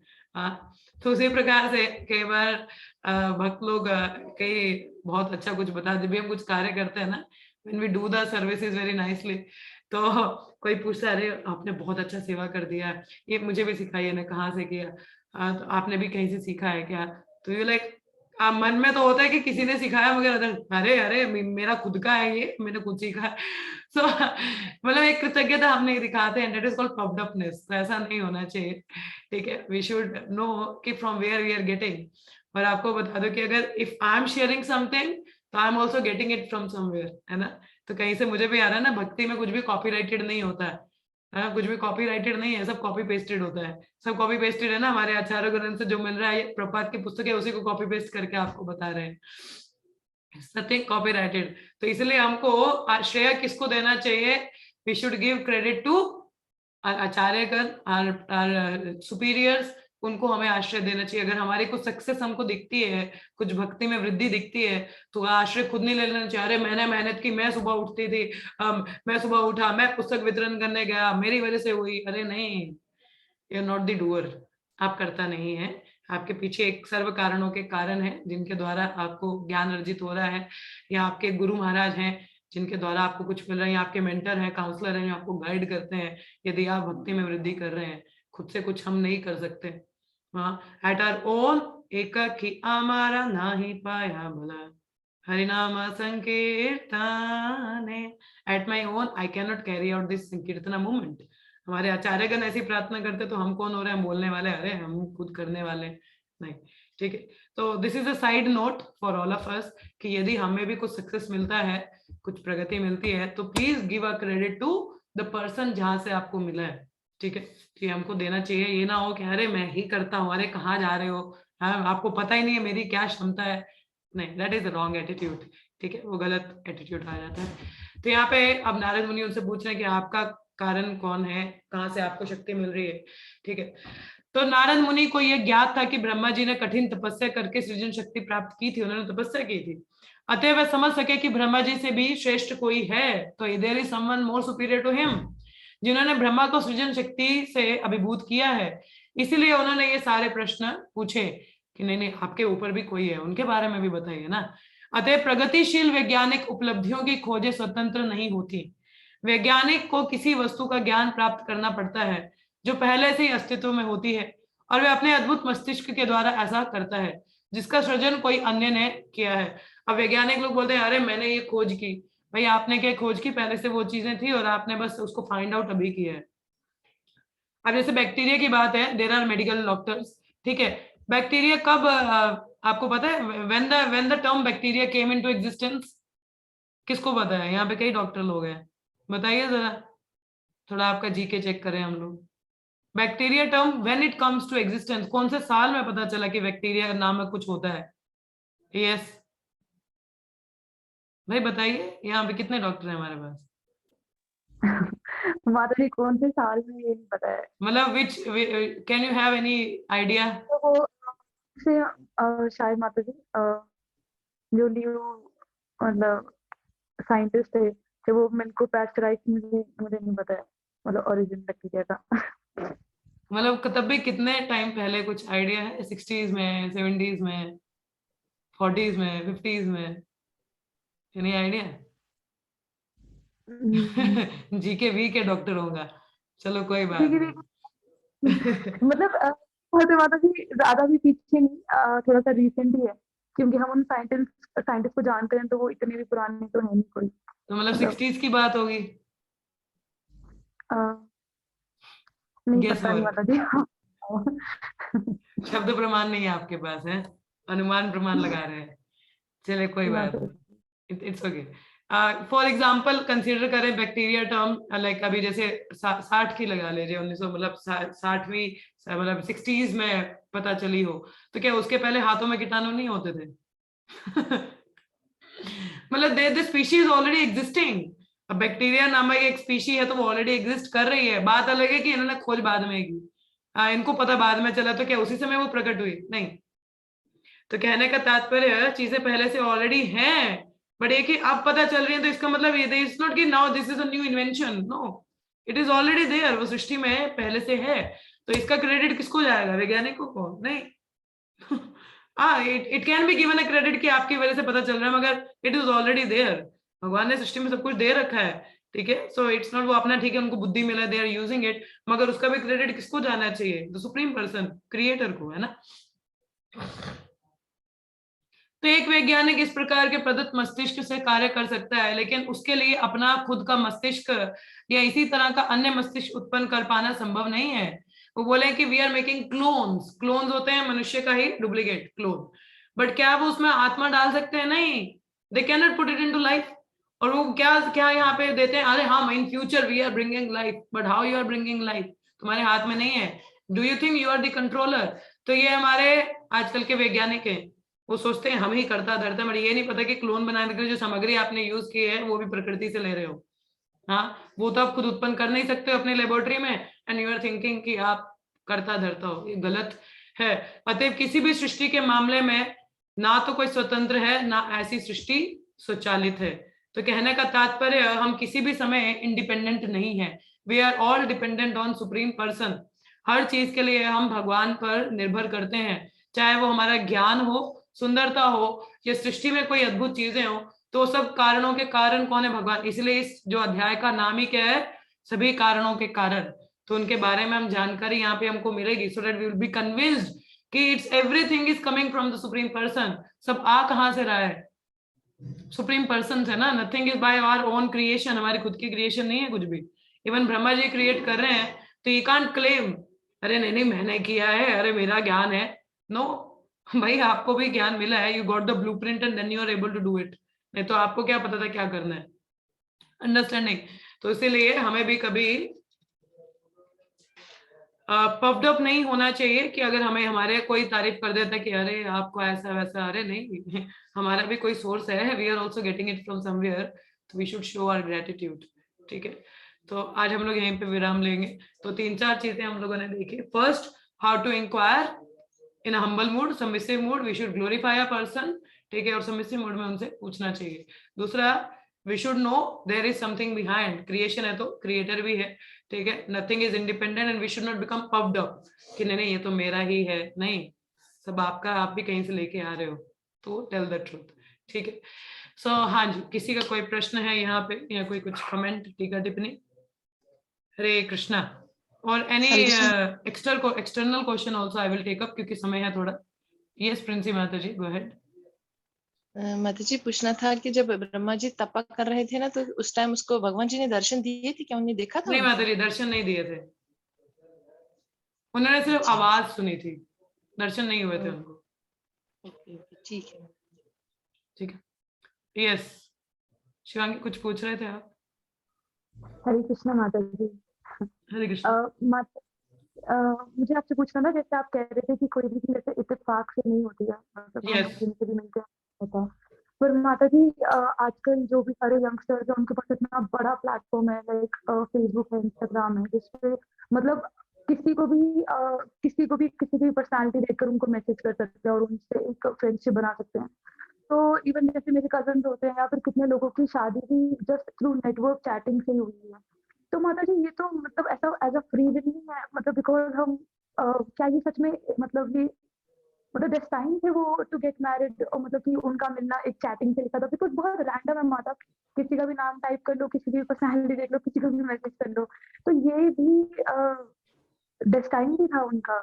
तो उसी प्रकार से कई बार भक्त लोग कई बहुत अच्छा कुछ बता दे, भी हम कुछ कार्य करते हैं ना, when we do the services very nicely, तो कोई पूछता है अरे आपने बहुत अच्छा सेवा कर दिया, ये मुझे भी सिखाइए ना, कहाँ से किया? तो आपने भी कहीं से सीखा है क्या? तो यू लाइक मन में तो होता है कि किसी ने सिखाया, मगर अरे अरे मेरा खुद का है, ये मैंने खुद सीखा है। सो मतलब एक कृतज्ञता हम नहीं दिखाते हैं, that is called puffed upness. तो ऐसा नहीं होना चाहिए, ठीक है, वी शुड नो कि from where we are getting. और आपको बता दो कि अगर if I am sharing something, तो I am also getting it from somewhere, है ना, तो कहीं से मुझे भी आ रहा है ना। भक्ति में कुछ भी कॉपीराइटेड नहीं होता है, कुछ भी कॉपीराइटेड नहीं है, सब कॉपी पेस्टेड होता है, सब कॉपी पेस्टेड है ना। हमारे आचार्य ग्रंथ से जो मिल रहा है, प्रपात की पुस्तक है, उसी को कॉपी पेस्ट करके आपको बता रहे हैं, नथिंग कॉपीराइटेड। तो इसलिए हमको श्रेय किसको देना चाहिए? We should give credit to आचार्यगण, आवर सुपीरियर्स, उनको हमें आश्रय देना चाहिए। अगर हमारी कुछ सक्सेस हमको दिखती है, कुछ भक्ति में वृद्धि दिखती है, तो आश्रय खुद नहीं ले लेना चाहिए। अरे मैंने मेहनत की, मैं सुबह उठती थी, मैं सुबह उठा, मैं पुस्तक वितरण करने गया, मेरी वजह से हुई। अरे नहीं, you are not the doer, आप करता नहीं है, आपके पीछे एक सर्व कारणों के कारण है जिनके द्वारा आपको ज्ञान अर्जित हो रहा है, या आपके गुरु महाराज हैं जिनके द्वारा आपको कुछ मिल रहा है, या आपके मेंटर हैं, काउंसलर हैं जो आपको गाइड करते हैं। यदि आप भक्ति में वृद्धि कर रहे हैं, खुद से कुछ हम नहीं कर सकते। एट आवर ओन एकाकी हमारा ना ही पाया भला, हरिनाम संकीर्तने, at my own I can not carry out this sankirtana movement. हमारे आचार्यगण ऐसी प्रार्थना करते तो हम कौन हो रहे हैं बोलने वाले? अरे हम खुद करने वाले नहीं, ठीक है। तो this is a side note for all of us कि यदि हमें भी कुछ सक्सेस मिलता है, कुछ प्रगति मिलती है, तो please give a credit to the person जहां से आपको मिला है, ठीक है, कि हमको देना चाहिए। ये ना हो कि अरे मैं ही करता हूँ, अरे कहाँ जा रहे हो, आपको पता ही नहीं है मेरी क्या क्षमता है। नहीं, that is the wrong attitude, ठीक है, वो गलत एटीट्यूड आ जाता है। तो यहाँ पे अब नारद मुनि उनसे पूछ रहे हैं कि आपका कारण कौन है, कहाँ से आपको शक्ति मिल रही है, ठीक है। तो नारद मुनि को यह ज्ञात था कि ब्रह्मा जी ने कठिन तपस्या करके सृजन शक्ति प्राप्त की थी, उन्होंने तपस्या की थी, अतः वह समझ सके कि ब्रह्मा जी से भी श्रेष्ठ कोई है, तो there is someone more superior to him, जिन्होंने ब्रह्मा को सृजन शक्ति से अभिभूत किया है। इसीलिए उन्होंने ये सारे प्रश्न पूछे कि नहीं नहीं आपके ऊपर भी कोई है, उनके बारे में भी बताइए ना। अतः प्रगतिशील वैज्ञानिक उपलब्धियों की खोजें स्वतंत्र नहीं होती, वैज्ञानिक को किसी वस्तु का ज्ञान प्राप्त करना पड़ता है जो पहले से ही अस्तित्व में होती है, और वह अपने अद्भुत मस्तिष्क के द्वारा ऐसा करता है जिसका सृजन कोई अन्य ने किया है। अब वैज्ञानिक लोग बोलते हैं अरे मैंने ये खोज की, भाई आपने क्या खोज की? पहले से वो चीजें थी और आपने बस उसको फाइंड आउट अभी किया है। अब जैसे बैक्टीरिया की बात है, देयर आर मेडिकल डॉक्टर्स, ठीक है, बैक्टीरिया कब आपको पता है? When the term bacteria came into existence, किसको पता है? यहाँ पे कई डॉक्टर लोग हैं, बताइए जरा, थोड़ा आपका जीके चेक करें हम लोग। Bacteria term when it comes to existence, कौन से साल में पता चला कि बैक्टीरिया नामक कुछ होता है? यस भाई बताइए, यहाँ पे कितने डॉक्टर हैं हमारे पास? माता जी कौन से साल में, ये नहीं पता है। मतलब which, can you have any idea? तो वो से शायद माता जी जो न्यू मतलब साइंटिस्ट थे, जब वो मेरे पैस्चराइज, मुझे नहीं पता है मतलब ओरिजिन बैक्टीरिया का। मतलब तब भी कितने टाइम पहले, कुछ आइडिया है? 60s में, 70s में, 40s में, 50s में? Any idea? जीके वी के डॉक्टर होगा, चलो कोई बात ठीक है, नहीं। मतलब होते माता जी ज्यादा भी पीछे नहीं, थोड़ा सा रिसेंट ही है, क्योंकि हम उन साइंटिस्ट को जानते हैं, तो वो इतने भी पुराने तो है नहीं कोई। तो मतलब मतलब 60s की बात होगी? अ, नहीं गेस पता नहीं वर्क, माता जी। शब्द प्रमाण नहीं है आपके पास है, अनुमान प्रमाण लगा रहे हैं, चले कोई बात माता नहीं, it's okay. For example consider करें बैक्टीरिया टर्म, लाइक अभी जैसे 60 की लगा लीजिए, 1900 मतलब 60वीं मतलब 60s में पता चली हो, तो क्या उसके पहले हाथों में कीटाणु नहीं होते थे? मतलब दिस स्पीशीज ऑलरेडी एग्जिस्टिंग। अब बैक्टीरिया नामक एक स्पीशी है तो वो ऑलरेडी एग्जिस्ट कर रही है, बात अलग है कि इन्होंने खोज बाद में की, इनको पता बाद में चला, तो क्या उसी समय वो प्रकट हुई? नहीं। तो कहने का तात्पर्य चीजें पहले से ऑलरेडी हैं, बट एक ही अब पता चल रही है, तो इसका मतलब ये इट्स नॉट कि now this is a new invention, no, it is already there, वो सृष्टि में पहले से है। तो इसका क्रेडिट किसको जाएगा? वैज्ञानिकों को? नहीं। It can be given a credit कि आपकी वजह से पता चल रहा है, मगर इट इज ऑलरेडी देयर, भगवान ने सृष्टि में सब कुछ दे रखा है, ठीक है। सो इट्स नॉट वो अपना, ठीक है उनको बुद्धि मिला, दे आर यूजिंग इट, मगर उसका भी क्रेडिट किसको जाना चाहिए? द सुप्रीम पर्सन, क्रिएटर को, है ना। तो एक वैज्ञानिक इस प्रकार के प्रदत्त मस्तिष्क से कार्य कर सकता है, लेकिन उसके लिए अपना खुद का मस्तिष्क या इसी तरह का अन्य मस्तिष्क उत्पन्न कर पाना संभव नहीं है। वो बोले कि we are making clones, clones होते हैं मनुष्य का ही डुप्लीकेट क्लोन, बट क्या वो उसमें आत्मा डाल सकते हैं? नहीं, they can not put it into life. और वो क्या क्या यहाँ पे देते हैं, अरे हाँ in future we are bringing life, but how you are bringing life? तुम्हारे हाथ में नहीं है। Do you think you are the controller? तो ये हमारे आजकल के वैज्ञानिक हैं, वो सोचते हैं हम ही करता धरता, बट ये नहीं पता कि क्लोन बनाने के लिए जो सामग्री आपने यूज की है वो भी प्रकृति से ले रहे हो। हाँ, वो तो आप खुद उत्पन्न कर नहीं सकते हो अपने लेबोरेटरी में, एंड यू आर थिंकिंग कि आप करता धरता हो, ये गलत है। अतएव किसी भी सृष्टि के मामले में ना तो कोई स्वतंत्र है, ना ऐसी सृष्टि स्वचालित है। तो कहने का तात्पर्य हम किसी भी समय इंडिपेंडेंट नहीं है, we are all dependent on supreme person. हर चीज के लिए हम भगवान पर निर्भर करते हैं, चाहे वो हमारा ज्ञान हो, सुंदरता हो, या सृष्टि में कोई अद्भुत चीजें हो, तो सब कारणों के कारण कौन है? भगवान। इसलिए इस जो अध्याय का नाम ही क्या है? सभी कारणों के कारण। तो उनके बारे में हम जानकारी यहाँ पे हमको मिलेगी, so that we will be convinced कि it's everything is coming from the supreme person. सब आ कहां से रहा है? सुप्रीम पर्सन है ना, nothing is by our own creation, हमारी खुद की क्रिएशन नहीं है कुछ भी। इवन ब्रह्मा जी क्रिएट कर रहे हैं तो यू कांट क्लेम अरे नहीं नहीं मैंने किया है, अरे मेरा ज्ञान है। नो भाई, आपको भी ज्ञान मिला है, you got the blueprint and then you are able to do it. नहीं तो आपको क्या पता था क्या करना है? अंडरस्टैंडिंग। तो इसीलिए हमें भी कभी पफ्ड अप नहीं होना चाहिए कि अगर हमें हमारे कोई तारीफ कर देता है कि अरे आपको ऐसा वैसा, अरे नहीं, हमारा भी कोई सोर्स है, we are also getting it from somewhere, तो we should show our gratitude, ठीक है। तो आज हम लोग यहीं पे विराम लेंगे। तो 3-4 चीजें हम लोगों ने देखी। First, how to inquire in humble mood, submissive mood, we should glorify a person, ठीक है, और सबमिसिव मूड में उनसे पूछना चाहिए। दूसरा, we should know there is something behind, creation है तो क्रिएटर भी है, ठीक है, nothing is independent, and we should not become puffed up कि नहीं नहीं ये तो मेरा ही है, नहीं, सब आपका, आप भी कहीं से लेके आ रहे हो, तो टेल द ट्रूथ, ठीक है। सो हाँ जी, किसी का कोई प्रश्न है यहाँ पे या कोई कुछ कमेंट, टीका टिप्पणी? हरे कृष्णा। और any external question also I will take up, क्योंकि समय है थोड़ा। यस प्रिंसी माता जी, गो अहेड। माता जी पूछना था कि जब ब्रह्मा जी तपा कर रहे थे ना, तो उस टाइम उसको भगवान जी ने दर्शन दिए थे क्या? उन्हें देखा था? नहीं माता जी, दर्शन नहीं दिए थे, उन्होंने सिर्फ आवाज सुनी थी, दर्शन नहीं हुए थे उनको। ओके ठीक है। ठीक है, यस शिवांगी कुछ पूछ रहे थे आप? हरे कृष्णा माता जी। हरे कृष्ण। मुझे आपसे पूछना था, जैसे आप कह रहे थे कि कोई भी चीज जैसे इत्तेफाक से नहीं होती है, मतलब हम यस, कहीं से भी मिलते हैं होता है। पर माता जी आजकल जो भी सारे यंगस्टर्स हैं उनके पास इतना बड़ा प्लेटफॉर्म है, लाइक फेसबुक है, इंस्टाग्राम है, जिसपे मतलब किसी को भी किसी की पर्सनालिटी देखकर उनको मैसेज कर सकते हैं और उनसे एक फ्रेंडशिप बना सकते हैं। तो इवन जैसे मेरे कजन होते हैं या फिर कितने लोगों की शादी भी जस्ट थ्रू नेटवर्क चैटिंग से ही हुई है। तो माता जी ये तो मतलब ऐसा एज अ फ्री विल नहीं है, मतलब बिकॉज हम क्या ये सच में मतलब ये मतलब डेस्टाइन थे वो टू गेट मैरिड, और मतलब कि उनका मिलना एक चैटिंग से लिखा था, बिकॉज बहुत रैंडम है माता, किसी का भी नाम टाइप कर लो, किसी की पर्सनैलिटी देख लो, किसी को भी मैसेज कर लो, तो ये भी डेस्टाइन भी था उनका।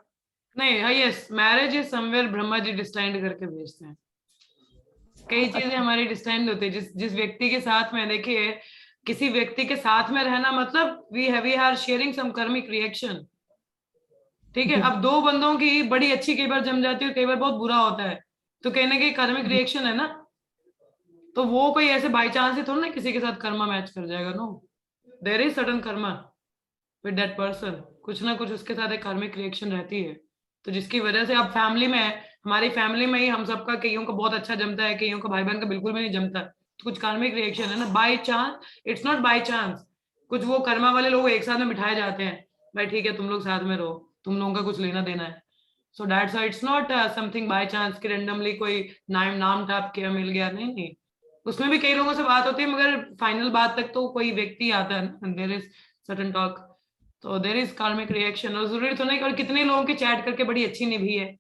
नहीं, yes, marriage is somewhere Brahma ji destined करके भेजते हैं। कई चीजें हमारी डिस्टाइंड होती है। जिस जिस व्यक्ति के साथ में, देखिए, किसी व्यक्ति के साथ में रहना मतलब we are sharing some karmic reaction, ठीक है। अब दो बंदों की बड़ी अच्छी कई बार जम जाती है, कई बार बहुत बुरा होता है, तो कहीं ना कहीं कार्मिक रिएक्शन है ना। तो वो कोई ऐसे बाई चांस ही थोड़ा ना किसी के साथ कर्मा मैच कर जाएगा। No, there is sudden karma with that person, कुछ ना कुछ उसके साथ एक कार्मिक रिएक्शन रहती है। तो जिसकी वजह से अब फैमिली में है, हमारी फैमिली में ही हम सबका कईयों का बहुत अच्छा जमता है, कईयों का भाई बहन का बिल्कुल भी नहीं जमता, तो कुछ कार्मिक रिएक्शन है ना, bye chance. It's not by chance, कुछ वो कर्मा वाले लोग एक साथ में बिठाए जाते हैं, भाई ठीक है तुम लोग साथ में रहो, तुम लोगों का कुछ लेना देना है। So that's why it's not something by chance कि रैंडमली कोई नाम टाप किया मिल गया, नहीं नहीं। उसमें भी कई लोगों से बात होती है, मगर फाइनल बात तक तो कोई व्यक्ति आता है ना, देयर इज सर्टेन टॉक, तो देयर इज कार्मिक रिएक्शन। और जरूरी तो नहीं, और कितने लोगों की चैट करके बड़ी अच्छी निभी है,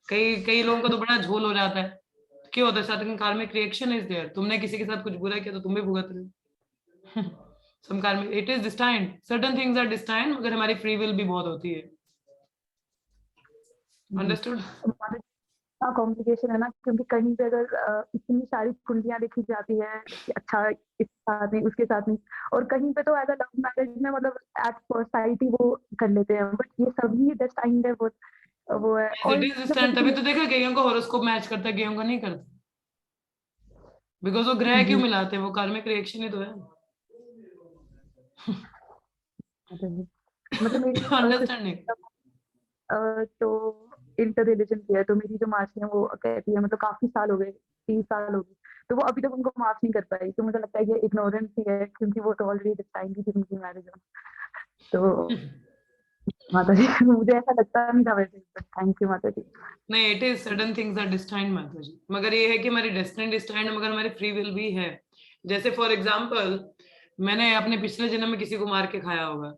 कई कई लोगों का तो बड़ा झोल हो जाता है। क्यों होता है? सर्टेन कार्मिक रिएक्शन इज देयर। तुमने किसी के साथ कुछ बुरा किया तो तुम भी भुगत रहे हो। Some karmic, it is destined, certain things are destined, मगर हमारी फ्री विल भी बहुत होती है। अंडरस्टूड? कॉम्प्लिकेशन है ना, क्योंकि कहीं पे अगर इतनी सारी कुंडलियां लिखी जाती है कि अच्छा इसके साथ नहीं उसके साथ नहीं, और कहीं पे तो एज अ लव मैरिज में मतलब एट फर्स्ट साइट ही वो कर लेते हैं, बट ये सभी डिस्टाइंड है, वो है। और इट इज डिस्टाइंड, तभी तो देखा कईयों का हॉरोस्कोप मैच करता है, कईयों का नहीं करता, बिकॉज वो ग्रह क्यों मिलाते हैं, वो कार्मिक रिएक्शन ही तो है। मतलब मेरी अंडरस्टैंडिंग। तो इंटर रिलीजन की है, तो मेरी जो मासी है वो कहती है मतलब काफी साल हो गए, 30 साल हो गए, तो वो अभी तक उनको माफ नहीं कर पाई। तो मुझे लगता है ये इग्नोरेंस ही है, क्योंकि वो तो ऑलरेडी डिस्टाइन की थी उनकी मैरिज में। तो माता जी मुझे ऐसा लगता नहीं था वैसे, थैंक यू माता जी। नहीं, it is sudden things are destined माता जी, मगर ये है कि हमारी डेस्टिनी डिस्टाइंड है, मगर हमारी फ्री विल भी है। जैसे फॉर एग्जांपल, मैंने अपने पिछले जन्म में किसी को मार के खाया होगा,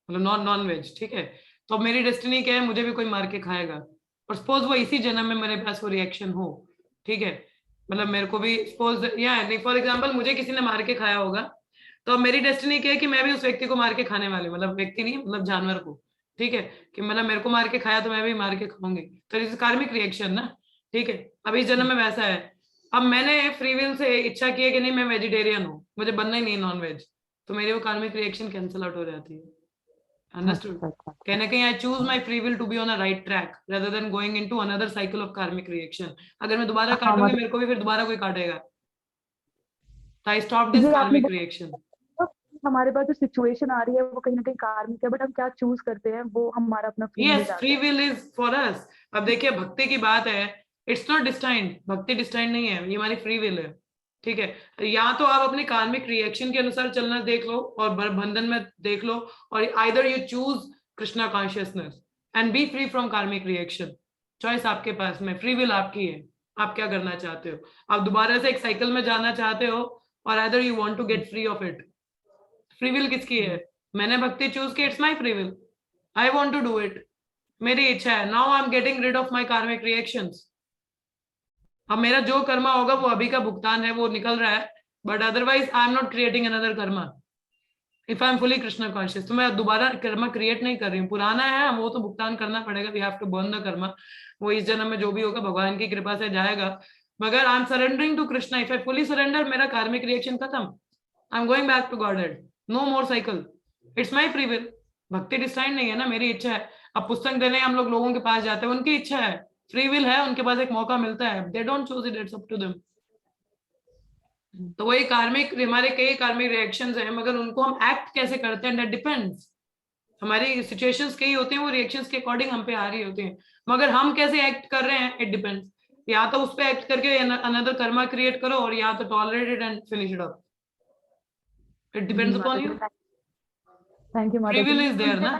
मतलब नॉन वेज, ठीक है। तो अब मेरी डेस्टिनी क्या है, मुझे भी कोई मार के खाएगा, और सपोज वो इसी जन्म में मेरे पास वो रिएक्शन हो, ठीक है। मतलब मेरे को भी सपोज, या नहीं, फॉर एग्जांपल मुझे किसी ने मार के खाया होगा, तो अब मेरी डेस्टिनी क्या है कि मैं भी उस व्यक्ति को मार के खाने वाली, मतलब व्यक्ति नहीं, मतलब जानवर को, ठीक है, कि मतलब मेरे को मार के खाया तो मैं भी मार के खाऊंगी, तो इस कार्मिक रिएक्शन ना, ठीक है। अब इस जन्म में वैसा है। अब मैंने फ्री विल से इच्छा की है कि नहीं मैं वेजिटेरियन हूँ, मुझे बनना ही नहीं नॉन वेज, तो मेरी वो कार्मिक रिएक्शन कैंसिल आउट हो जाती है। अंडरस्टूड? कहीं ना कहीं I choose my free will to be on a right track rather than going into another cycle of karmic reaction. अगर मैं दोबारा काटूंगी, मेरे को भी फिर दोबारा कोई काटेगा, तो आई स्टॉप दिस ये आपने कार्मिक रिएक्शन। हमारे पास जो सिचुएशन आ रही है वो कहीं ना कहीं कार्मिक है, बट हम क्या चूज करते हैं वो हमारा अपना फ्री विल यस, जाता फ्री है। Will is for us. अब देखिए भक्ति की बात है, इट्स नॉट डिस्टाइंड, भक्ति डिस्टाइंड नहीं है, ये हमारी फ्री विल है, ठीक है। या तो आप अपने कार्मिक रिएक्शन के अनुसार चलना देख लो और बंधन में देख लो, और either you choose Krishna consciousness and B free from कार्मिक रिएक्शन। चॉइस आपके पास में, फ्री विल आपकी है, आप क्या करना चाहते हो। आप दोबारा से एक साइकिल में जाना चाहते हो, और either you want to get free of it. Free will किसकी है? मैंने भक्ति चूज की, it's my free will, I want to do it, मेरी इच्छा है। Now I am getting rid of my karmic reactions. अब मेरा जो कर्मा होगा वो अभी का भुगतान है, वो निकल रहा है, but otherwise I am not creating another Karma if I am fully Krishna conscious. तो मैं दोबारा कर्मा क्रिएट नहीं कर रही हूँ, पुराना है वो तो भुगतान करना पड़ेगा, we have to burn the karma. वो इस जन्म में जो भी होगा भगवान की कृपा से जाएगा, मगर I am surrendering to Krishna. If I fully surrender, मेरा कार्मिक रिएक्शन खत्म, I am going back to godhead, no more cycle, it's my free will. भक्ति डिस्टाइंड नहीं है ना, मेरी इच्छा है। अब पुस्तक देने हम लोग लोगों के पास जाते हैं, उनकी इच्छा है, फ्री विल है, उनके पास एक मौका मिलता है, they don't choose it, it's up to them. तो वही कार्मिक, हमारे कई कार्मिक रिएक्शंस हैं, मगर उनको हम एक्ट कैसे करते हैं दैट डिपेंड्स। हमारी सिचुएशंस कई होती हैं, वो रिएक्शंस के अकॉर्डिंग हम पे आ रही होती हैं, मगर हम कैसे एक्ट कर रहे हैं इट डिपेंड्स। या तो उस पे एक्ट करके अनदर कर्मा क्रिएट करो, और या तो tolerate it and finish it up. It depends upon you. Thank you free माता विल जी। इज देयर ना।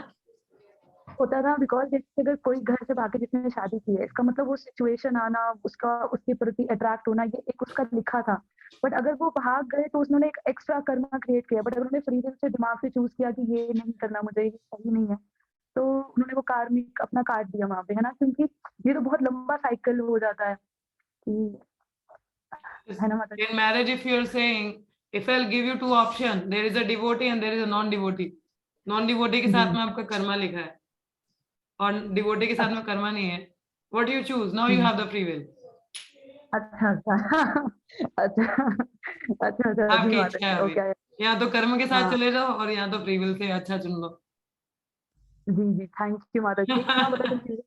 होता था बिकॉज जैसे अगर कोई घर से भाग के जिसने शादी की है, इसका मतलब वो सिचुएशन आना, उसका उसके प्रति अट्रैक्ट होना, ये एक उसका लिखा था। बट अगर वो भाग गए तो उन्होंने एक एक्स्ट्रा कर्मा क्रिएट किया। बट अगर उन्होंने फ्री विल से दिमाग से चूज किया कि ये नहीं करना मुझे, ये सही नहीं है, तो उन्होंने वो कार्मिक अपना काट दिया वहां पे, है ना। क्योंकि ये तो बहुत लंबा साइकिल हो जाता है कि, है ना माता जी। In marriage, if you are saying, if I'll give you two option, there is a devotee and there is a non-devotee. Non-devotee के साथ में आपका कर्मा लिखा है, और डिवोटी के साथ में कर्मा नहीं है. What do you choose? Now you have the free will. अच्छा अच्छा अच्छा अच्छा अच्छा जी आपकी माता इच्छा है जी। अभी, ओके या तो कर्म के साथ हाँ चले जाओ, और या तो फ्री विल से अच्छा चुन लो. जी जी, थैंक यू माता जी। हाँ बता दीजिए,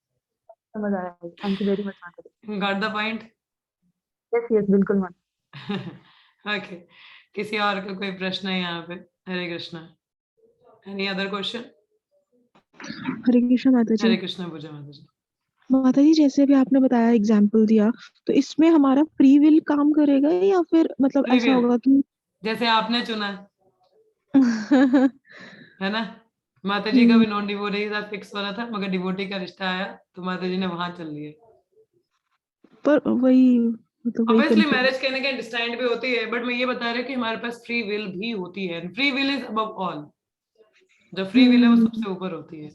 समझ आया। थैंक यू वेरी मच माता जी। Got the point? Yes yes बिल्कुल माता। Okay. किसी और का कोई प्रश्न है यहाँ पे? हरे कृष्णा. Any other question? हरे कृष्ण माता जी। हरे कृष्णा पूजा माता जी. माता जी जैसे अभी आपने बताया एग्जाम्पल दिया, तो इसमें हमारा फ्री विल काम करेगा या फिर मतलब Free ऐसा will. होगा कि जैसे आपने चुना है ना. माता जी का भी नॉन डिवोटी के साथ फिक्स हो रहा था, मगर डिवोटी का रिश्ता आया तो माता जी ने वहां चल लिए. पर वही मतलब वही ऑब्वियसली कंफ्यूज। मैरिज कहने के अंडरस्टैंड भी होती है, बट मैं ये बता रही हूँ कि हमारे पास फ्री विल भी होती है. Free will is above all. जो फ्री विल है वो सबसे ऊपर होती है.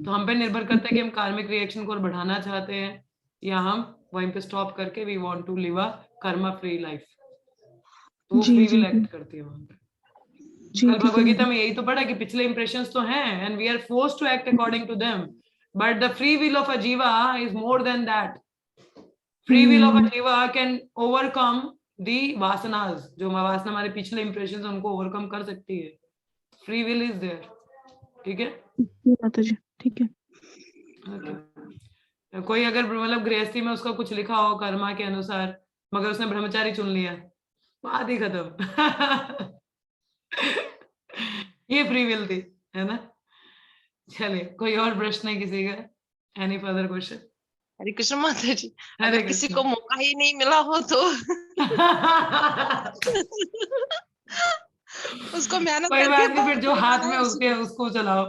तो हम पे निर्भर करता है कि हम कार्मिक रिएक्शन को बढ़ाना चाहते हैं, या हम वहीं पे स्टॉप करके we want to live a karma free life. तो वो जी फ्री जी विल एक्ट करती है वहां पे. जी कल ठीक है भगवद गीता में यही तो पढ़ा कि पिछले इंप्रेशंस तो हैं and we are forced to act according to them, but the free will of a jiva is more than that. Free will of a jiva can overcome दी वासनास. जो वासना हमारे पिछले इंप्रेशंस उनको ओवरकम कर सकती है. Free will is there. ठीक है माता जी, ठीक है। okay. कोई अगर मतलब गृहस्थी में उसका कुछ लिखा हो कर्मा के अनुसार, मगर उसने ब्रह्मचारी चुन लिया, बात ही खत्म. ये फ्री विल थी, है ना. चलिए, कोई और प्रश्न है किसी का? Any further question? Hare Krishna माता जी। हरे अगर किसी कृष्ण. को मौका ही नहीं मिला हो तो उसको मेहनत कोई करके बात नहीं, फिर भक्त जो हाथ बनाना में है उसके उसी उसको चलाओ.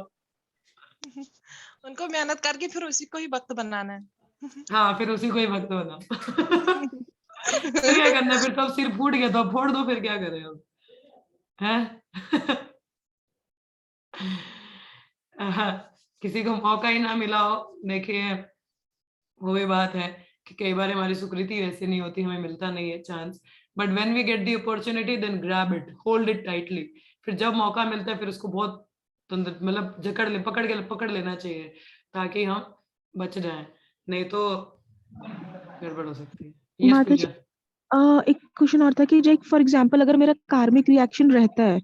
उनको मेहनत करके फिर उसी को ही भक्त बनाना है। हाँ, फिर उसी को ही भक्त बनाओ. फिर क्या करना? फिर तो सिर फूट गया तो अब फोड़ दो, फिर क्या करें अब, हैं? किसी को मौका ही ना मिला हो. देखिए, वो भी बात है कि कई बार हमारी सुकृति वैसे नहीं होती, हमें मिलता नहीं है chance. But when we get the opportunity then grab it, hold it tightly. फिर जब मौका मिलता है फिर उसको बहुत मतलब पकड़ लेना चाहिए, ताकि हम बच जाएं. नहीं तो गड़बड़ हो सकती है. यस माता जी पूजा. एक क्वेश्चन और था कि जो फॉर एग्जांपल अगर मेरा कार्मिक रिएक्शन रहता है,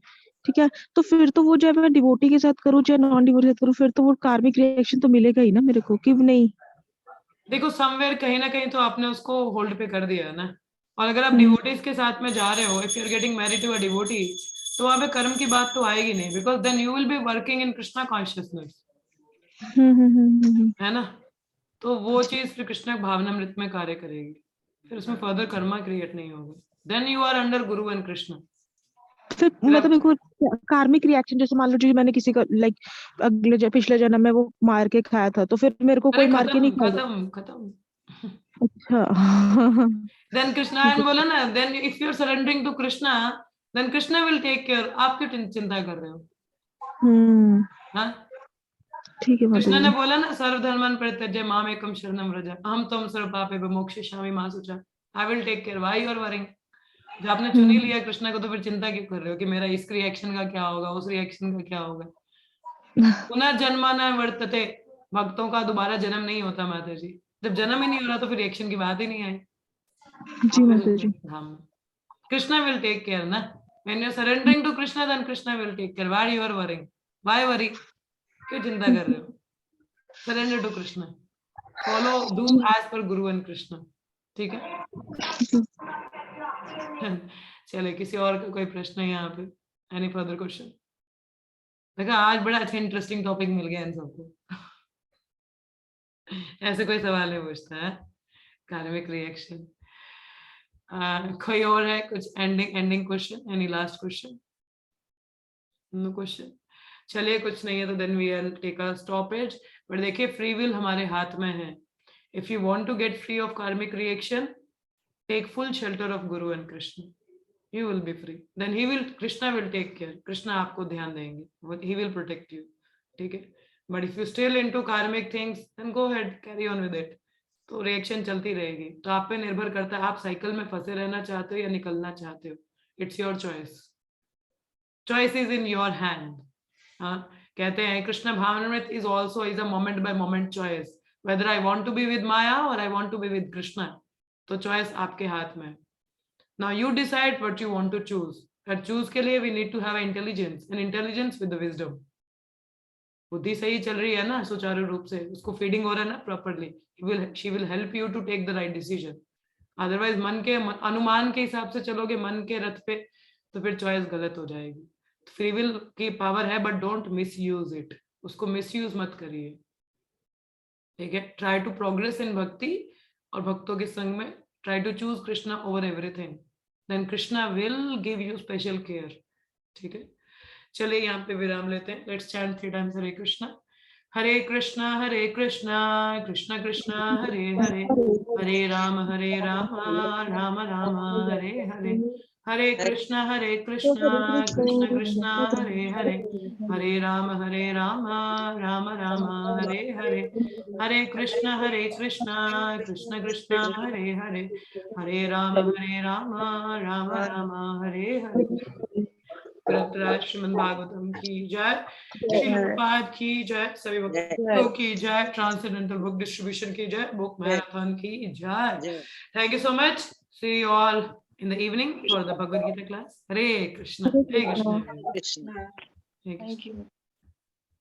ठीक है, तो फिर तो वो चाहे मैं डिवोटी के साथ करूँ चाहे नॉन डिवोटी के साथ करूँ, फिर तो वो कार्मिक रिएक्शन तो मिलेगा ही ना मेरे को, कि नहीं? देखो, समवेयर कहीं ना कहीं तो आपने उसको होल्ड पे कर दिया है ना. और अगर आप डिवोटीज के साथ में जा रहे हो, if you are getting married to a devotee, तो वहां पे कर्म की बात तो आएगी नहीं, because then you will be working in Krishna consciousness, है ना. तो वो चीज फिर कृष्ण भावनामृत में कार्य करेगी, फिर उसमें फर्दर कर्मा क्रिएट नहीं होगा. Then you are under Guru and Krishna. फिर मतलब मेरे को कार्मिक रिएक्शन जैसे मान लो जी मैंने किसी का लाइक पिछले जन्म में वो मार के खाया था, तो फिर मेरे को अरे कोई मार के नहीं खाएगा? खत्म. अच्छा देन कृष्णा ठीक ने है बोला ना, then if you are surrendering to Krishna, then Krishna will take care. आप क्यों चिंता कर रहे हो? हाँ, ठीक है माता कृष्ण ने जी। बोला ना, सर्वधर्मान् परित्यज्य माम एकम शरणं व्रज अहम त्वं सर्व पापेभ्यो मोक्षयिष्यामि मा शुचा. I will take care. Why you are worrying? जब आपने चुन ही लिया कृष्ण को, तो फिर चिंता क्यों कर रहे हो कि मेरा इस रिएक्शन का क्या होगा, उस रिएक्शन का क्या होगा? पुनर्जन्म न वर्तते. भक्तों का दोबारा जन्म नहीं होता माता जी. जब जन्म ही नहीं हो रहा तो फिर रिएक्शन की बात ही नहीं आई. जी माता जी। धाम में कृष्णा विल टेक केयर ना. When you are surrendering to Krishna, then Krishna will take care. Why you are worrying? Why worry? क्यों चिंता कर रहे हो? Surrender to Krishna. Follow, do as per guru and Krishna. ठीक है. चले, किसी और का कोई प्रश्न है यहाँ पे? Any further question? देखा आज बड़ा अच्छा इंटरेस्टिंग टॉपिक मिल गया इन सबको। ऐसे कोई सवाल नहीं पूछता है कार्मिक रिएक्शन। कोई और है कुछ ending question? Any last question? No question? चलिए कुछ नहीं है तो then we will take a stoppage. But देखिए फ्री विल हमारे हाथ में है। If you want to get free of karmic reaction, take full shelter of guru and Krishna, you will be free. Then Krishna will take care. Krishna आपको ध्यान देंगे, he will protect you. ठीक है? But if you still into karmic things, then go ahead, carry on with it. तो reaction चलती रहेगी। तो आप पे निर्भर करता है आप साइकिल में फंसे रहना चाहते हो या निकलना चाहते हो। It's your choice. Choice is in your hand. हाँ, कहते हैं Krishna bhavanamrita is also is a moment by moment choice, whether I want to be with maya or I want to be with Krishna. तो चॉइस आपके हाथ में है। Now you decide what you want to choose. और choose के लिए we need to have intelligence, and intelligence with the wisdom. बुद्धि सही चल रही है ना सुचारू रूप से, उसको फीडिंग हो रहा है ना properly, she will help you to take the right decision. Otherwise मन के अनुमान के हिसाब से चलोगे मन के रथ पे, तो फिर चॉइस गलत हो जाएगी। फ्री विल की पावर है बट डोंट मिसयूज इट, उसको मिसयूज मत करिए। ठीक है? ट्राई टू प्रोग्रेस इन भक्ति और भक्तों के संग में try to choose Krishna over everything, then Krishna will give you special care. ठीक है? चलिए यहाँ पे विराम लेते हैं। Let's chant 3 times Hare Krishna. Hare Krishna, Krishna Krishna, Hare Hare, Hare Rama, Rama Rama, Hare Hare. Hare Krishna, Krishna Krishna, Hare Hare, Hare Rama, Rama Rama, Hare Hare. Hare Krishna, Krishna Krishna, Hare Hare, Hare Rama, Rama Rama, Hare Hare. ग्रंथराज Shrimad Bhagavatam की जय, श्री प्रभुपाद की जय, सभी भक्तों की जय, transcendental book distribution की जय, बुक मैराथन की जय। Thank you so much. See you all in the evening for the Bhagavad Gita class. Hare Krishna. Hare Krishna. Krishna. Hare Krishna. Thank you.